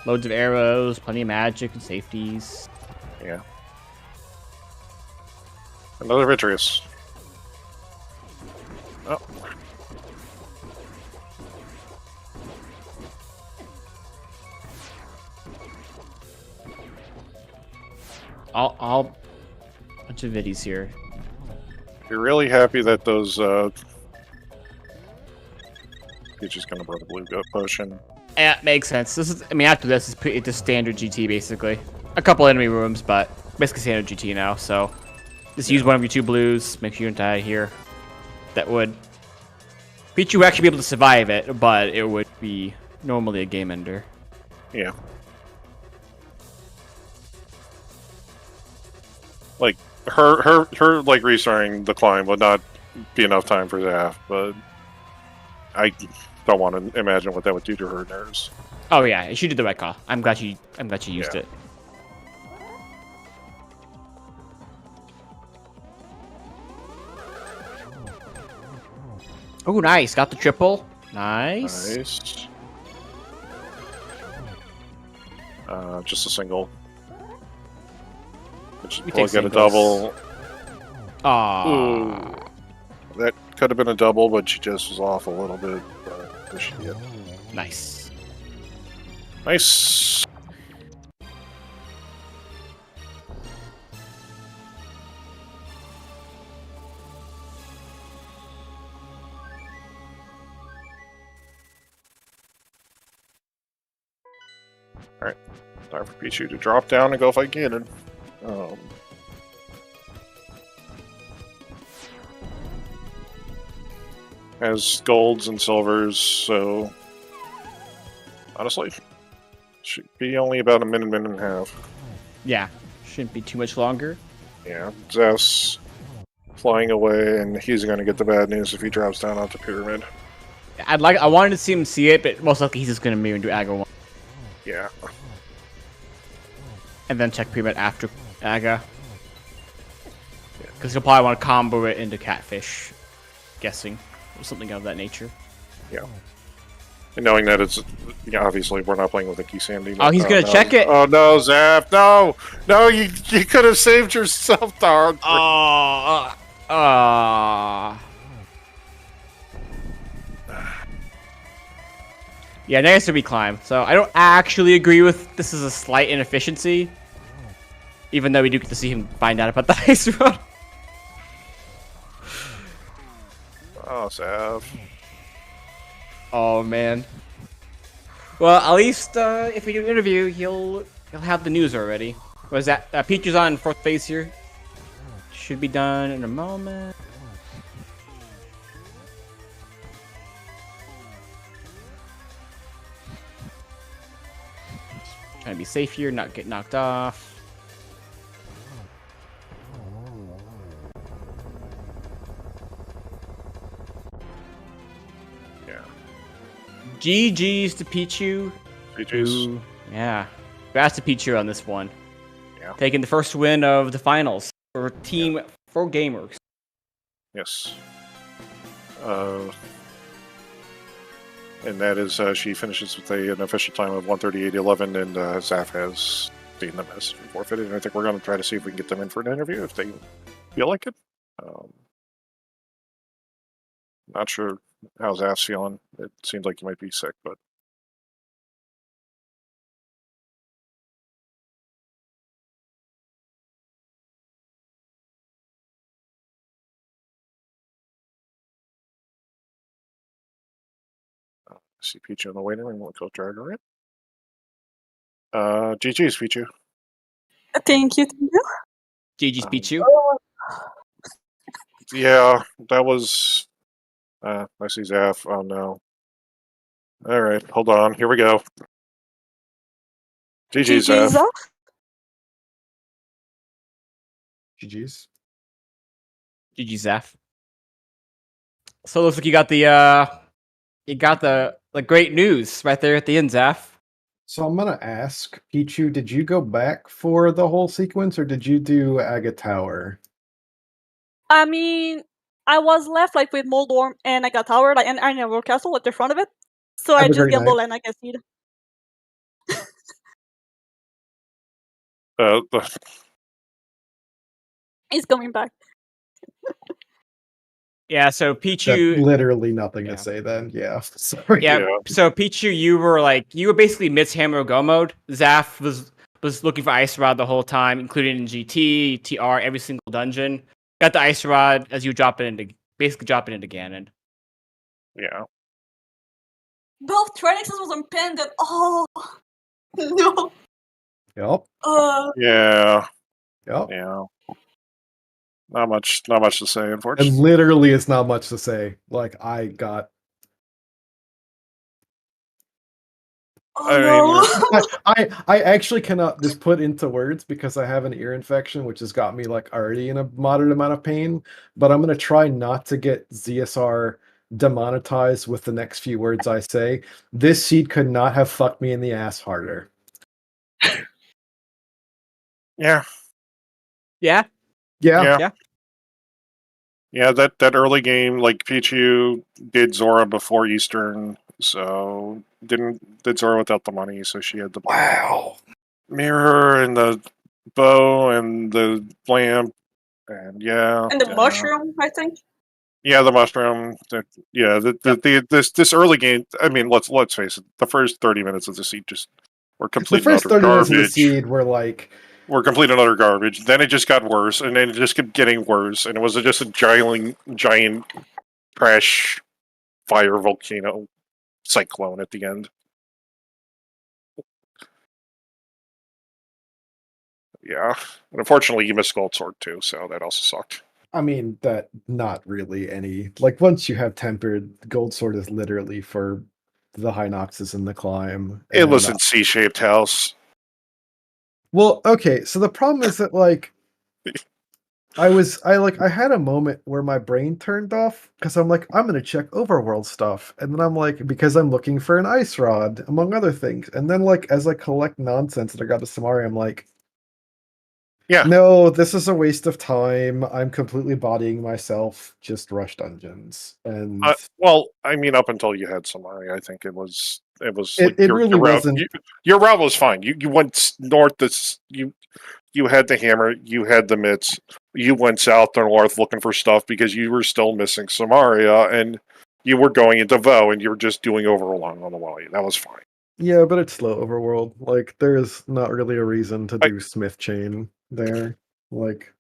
loads of arrows, plenty of magic and safeties. Yeah. Another Vitreous. Oh. All bunch of viddies here. You're really happy that those he's just gonna burn the blue goat potion. Yeah, makes sense. This is, I mean, after this, it's just standard GT basically. A couple enemy rooms, but basically standard GT now. So just use one of your 2 blues. Make sure you don't die here. That would Pichu actually be able to survive it, but it would be normally a game ender. Yeah. Like her like restarting the climb would not be enough time for Zaph, but I don't want to imagine what that would do to her nerves. Oh yeah, she did the right call. I'm glad she used it. Oh, nice. Got the triple. Nice. Nice. Just a single. We'll get a double. Aww. That could have been a double, but she just was off a little bit. But this should be it. Nice. Nice. Alright. Time for Pichu to drop down and go fight Ganon. Has golds and silvers, so honestly, should be only about a minute and a half. Yeah, shouldn't be too much longer. Yeah, Zeus flying away, and he's going to get the bad news if he drops down onto Pyramid. I wanted to see him see it, but most likely he's just gonna move into Aga 1. Yeah. And then check Pyramid after Aga. Because he'll probably want to combo it into Catfish, guessing. Or something of that nature. Yeah. And knowing that it's, obviously we're not playing with a Sandy. Oh, he's gonna check it! Oh no, Zaph, no! No, you could have saved yourself, dog! Yeah, next to be climb. So I don't actually agree with this is a slight inefficiency. Even though we do get to see him find out about the ice road. Oh, Zaph. Oh man. Well, at least if we do an interview, he'll have the news already. Was that Pichu's on 4th phase here? Should be done in a moment. Trying to be safe here, not get knocked off. GG's to Pichu. GG's. Yeah. Congrats to Pichu on this one. Yeah. Taking the first win of the finals for Team 4 Gamers. Yes. and that is she finishes with an official time of 1:38:11, and Zaf has seen them as forfeited. And I think we're going to try to see if we can get them in for an interview if they feel like it. Not sure how Zaf's feeling. It seems like he might be sick, but. See Pichu in the waiting room. We'll go drag her in. GG's, Pichu. Thank you. GG's Pichu. Yeah, that was. I see Zaf. Oh no. All right, hold on. Here we go. GG's, Zaf. GG's. GG Zaf. So it looks like you got the great news right there at the end, Zaf. So I'm gonna ask Pichu, did you go back for the whole sequence, or did you do Aga Tower? I mean, I was left like with Moldorm and I got Tower, like, and Arnor Castle at the front of it. So I just gamble and I can see it. He's coming back. Yeah, so Pichu. Literally nothing to say then. Yeah, sorry. Yeah, so Pichu, you were basically Mit's Hammer Go mode. Zaf was looking for Ice Rod the whole time, including in GT, TR, every single dungeon. Got the Ice Rod as you dropping into Ganon. Yeah. Both Trenixes was on Pendant. Oh no. Yep. Yeah. Yep. Yeah. Not much to say, unfortunately. And literally, it's not much to say. Like, I got. I actually cannot just put into words because I have an ear infection, which has got me like already in a moderate amount of pain. But I'm gonna try not to get ZSR demonetized with the next few words I say. This seed could not have fucked me in the ass harder. Yeah. Yeah. Yeah. Yeah, that early game, like Pichu did Zora before Eastern, so did Zora without the money, so she had the mirror and the bow and the lamp, and and the mushroom, I think. Yeah, the mushroom. This early game. I mean, let's face it. The first 30 minutes of the seed just were complete. The first 30 minutes of the seed were like. Were complete and utter garbage. Then it just got worse, and then it just kept getting worse, and it was just a giant crash fire volcano cyclone at the end. Yeah, and unfortunately, you missed Gold Sword too, so that also sucked. I mean, that not really any. Like, once you have Tempered, Gold Sword is literally for the High Noxus in the climb. It was in C-shaped house. Well, okay, so the problem is that, like, I had a moment where my brain turned off because I'm like, I'm gonna check overworld stuff, and then I'm like, because I'm looking for an ice rod, among other things, and then like as I collect nonsense that I got to Samaria, I'm like, yeah, no, this is a waste of time. I'm completely bodying myself. Just rush dungeons, and well, I mean, up until you had Samaria, I think it was. It like, really wasn't. Your route was fine. You went north. You had the hammer. You had the mitts. You went south to north looking for stuff because you were still missing Samaria, and you were going into Vo, and you were just doing overlong on the way. That was fine. Yeah, but it's slow overworld. Like, there's not really a reason to do Smith Chain there. Like,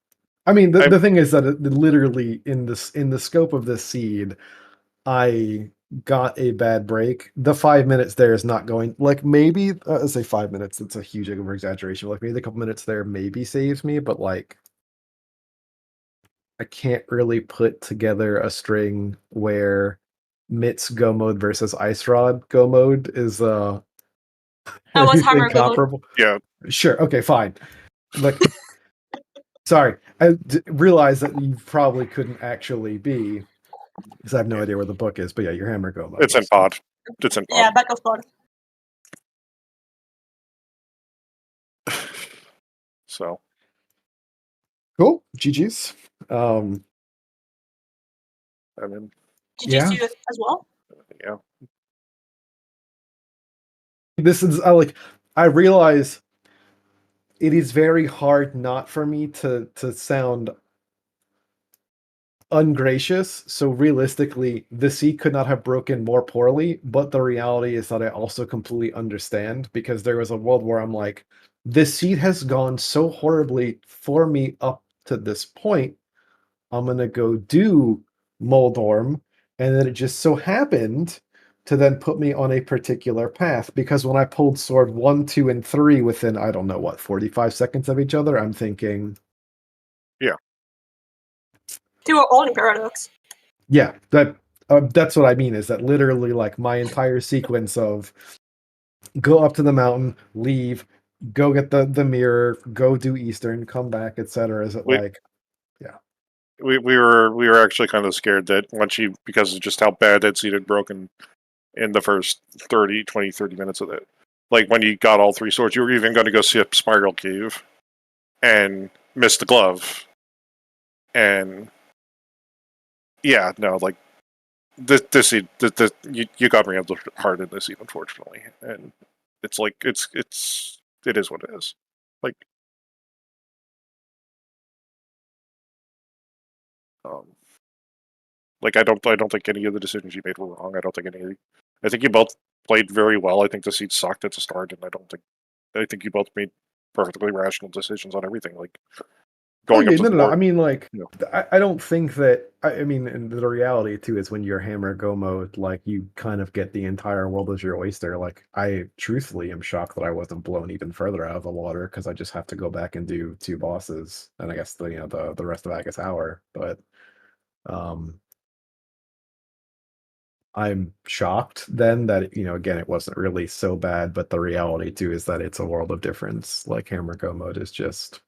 I mean, the thing is that it literally in the scope of this seed, I got a bad break. The 5 minutes there is not going, like, maybe I say 5 minutes. It's a huge over exaggeration. Like, maybe a couple minutes there maybe saves me, but like, I can't really put together a string where Mit's go mode versus Ice Rod go mode is I was hammer comparable. Yeah. Sure. Okay. Fine. Like, sorry. I realize that you probably couldn't actually be because I have no idea where the book is. But yeah, your hammer go mode. It's in pod. It's in pod. Yeah, back of pod. So cool. GG's. I mean, GG's to you as well. Yeah. This is I realize it is very hard not for me to sound ungracious. So realistically, the seed could not have broken more poorly, but the reality is that I also completely understand, because there was a world where I'm like, this seed has gone so horribly for me up to this point. I'm gonna go do Moldorm, and then it just so happened to then put me on a particular path, because when I pulled sword 1, 2, and 3 within, I don't know what, 45 seconds of each other, I'm thinking, yeah, They were all in Paradox. yeah, that's what I mean, is that literally like my entire sequence of go up to the mountain, leave, go get the mirror, go do Eastern, come back, etc. Is it we, like, yeah. we were actually kind of scared that once you, because of just how bad that seed had broken in the first 30 minutes of it. Like when you got all 3 swords, you were even going to go see a Spiral Cave and miss the glove. And yeah, no, like this seed, you got me hard in this seed, unfortunately. And it's like it is what it is. Like like I don't think any of the decisions you made were wrong. I think you both played very well. I think the seed sucked at the start, and I think you both made perfectly rational decisions on everything. Like going up to the No. board. I mean, like, You I don't think that. I mean, and the reality too is when you're hammer go mode, like you kind of get the entire world as your oyster. Like, I truthfully am shocked that I wasn't blown even further out of the water, because I just have to go back and do 2 bosses, and I guess the rest of Agus Hour. But um, I'm shocked then that again, it wasn't really so bad. But the reality too is that it's a world of difference. Like hammer go mode is just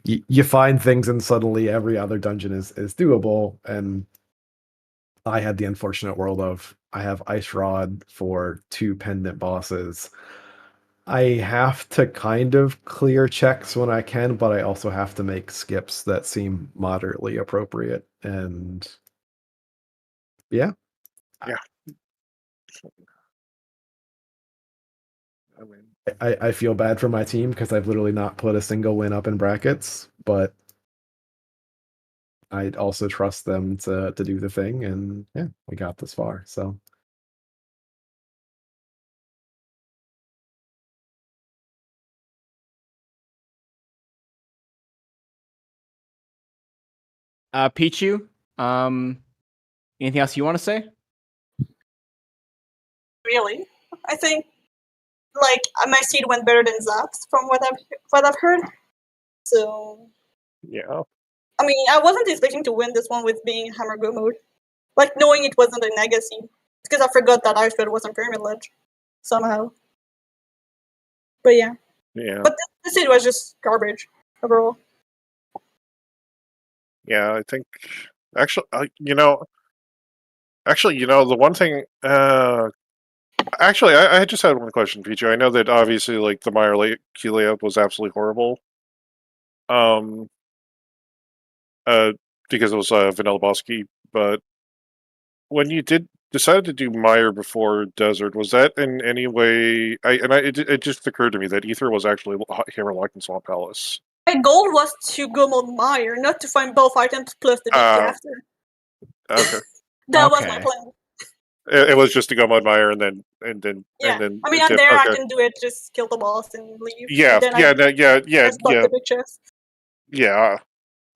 you find things and suddenly every other dungeon is doable. And I had the unfortunate world of I have Ice Rod for 2 pendant bosses. I have to kind of clear checks when I can, but I also have to make skips that seem moderately appropriate. And yeah. yeah. I mean, I feel bad for my team because I've literally not put a single win up in brackets, but I also trust them to do the thing, and yeah, we got this far. So Pichu, anything else you want to say? Really, I think like my seed went better than Zap's from what I've heard. So yeah. I mean, I wasn't expecting to win this one with being hammer go mode, like knowing it wasn't a legacy, because I forgot that Ice Red wasn't Pyramid Ledge somehow. But yeah. But this seed was just garbage overall. Yeah, I think actually, the one thing. Actually, I just had one question, Pichu. I know that obviously, like the Meyer key layout was absolutely horrible. Because it was vanilla boss key. But when you decided to do Meyer before Desert, was that in any way? It just occurred to me that Ether was actually hammerlocked in Swamp Palace. My goal was to go mode Meyer, not to find both items plus the DP after. Okay. That was my plan. It was just to go mode Meyer and then yeah. And then I mean, I'm there. Okay. I can do it. Just kill the boss and leave. Yeah, and yeah. The big chest. Yeah,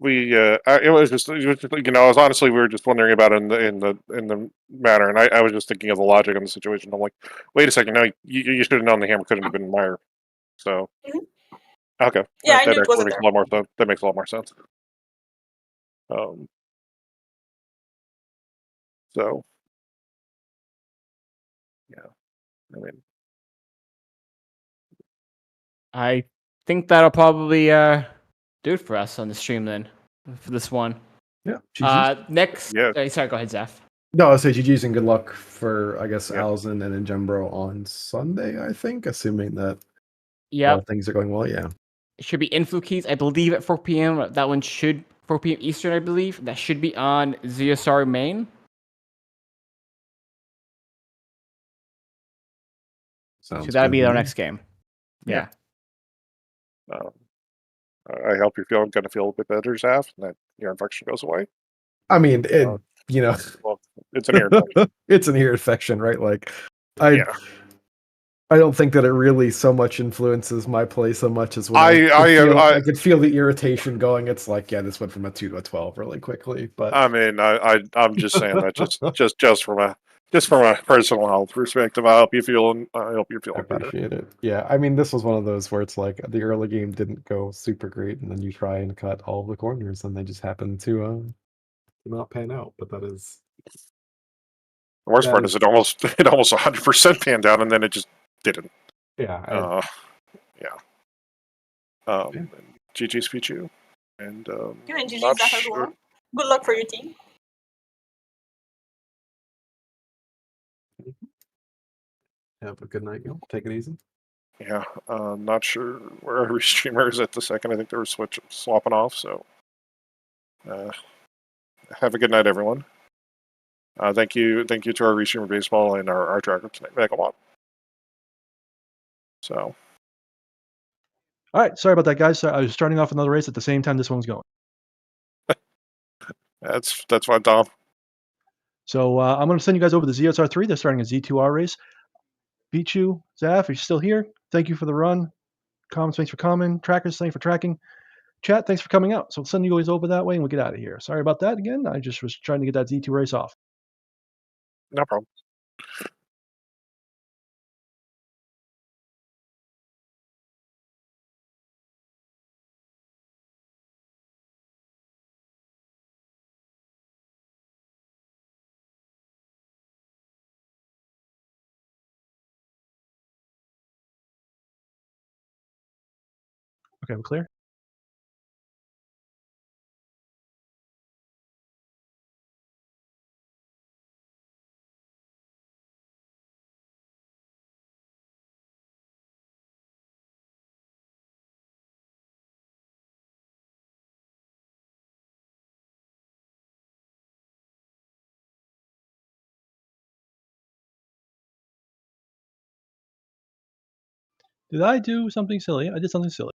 it was just I was honestly, we were just wondering about it in the matter, and I was just thinking of the logic on the situation. I'm like, wait a second, no, you should have known the hammer couldn't have been Meyer. So okay, yeah, that I knew it wasn't makes there. a lot more sense. That makes a lot more sense. So yeah, I mean, I think that'll probably do it for us on the stream then for this one. Yeah. Next. Sorry, go ahead, Zeph. No, I'll say GG's and good luck for, I guess, Alzen and Enjembro on Sunday, I think, assuming that all things are going well. Yeah. It should be Influ Keys, I believe, at 4 p.m. That one should 4 p.m. Eastern, I believe. That should be on ZSR main. Sounds So that'll good be to our me. next game. Yeah. I hope you're going to feel a bit better, Zaf, and that your infection goes away. I mean, you know, Well, it's an ear infection. it's an ear infection, right? Like, Yeah. I don't think that it really so much influences my play so much as when I could feel the irritation going. It's like, yeah, this went from a 2 to a 12 really quickly. But I mean, I'm just saying that just from a personal health perspective, I hope you're feeling I better. appreciate it. Yeah, I mean, this was one of those where it's like the early game didn't go super great, and then you try and cut all the corners, and they just happen to not pan out. But that is The worst part is it almost 100% panned out, and then it just didn't. yeah. GG's Pichu, and You and GG not Zaf as sure. well. Good luck for your team. Have a good night, y'all. Take it easy. Yeah, not sure where every streamer is at the second. I think they were swapping off. So, have a good night, everyone. Thank you to our restreamer baseball and our tracker tonight, Megalot. So, all right, sorry about that, guys. I was starting off another race at the same time this one was going. that's fine, Tom. So I'm going to send you guys over to ZSR3. They're starting a Z2R race. Pichu, Zaf, are you still here? Thank you for the run. Comments, thanks for coming. Trackers, thanks for tracking. Chat, thanks for coming out. So I'll send you guys over that way and we'll get out of here. Sorry about that again. I just was trying to get that Z2 race off. No problem. Okay, we're clear? Did I do something silly? I did something silly.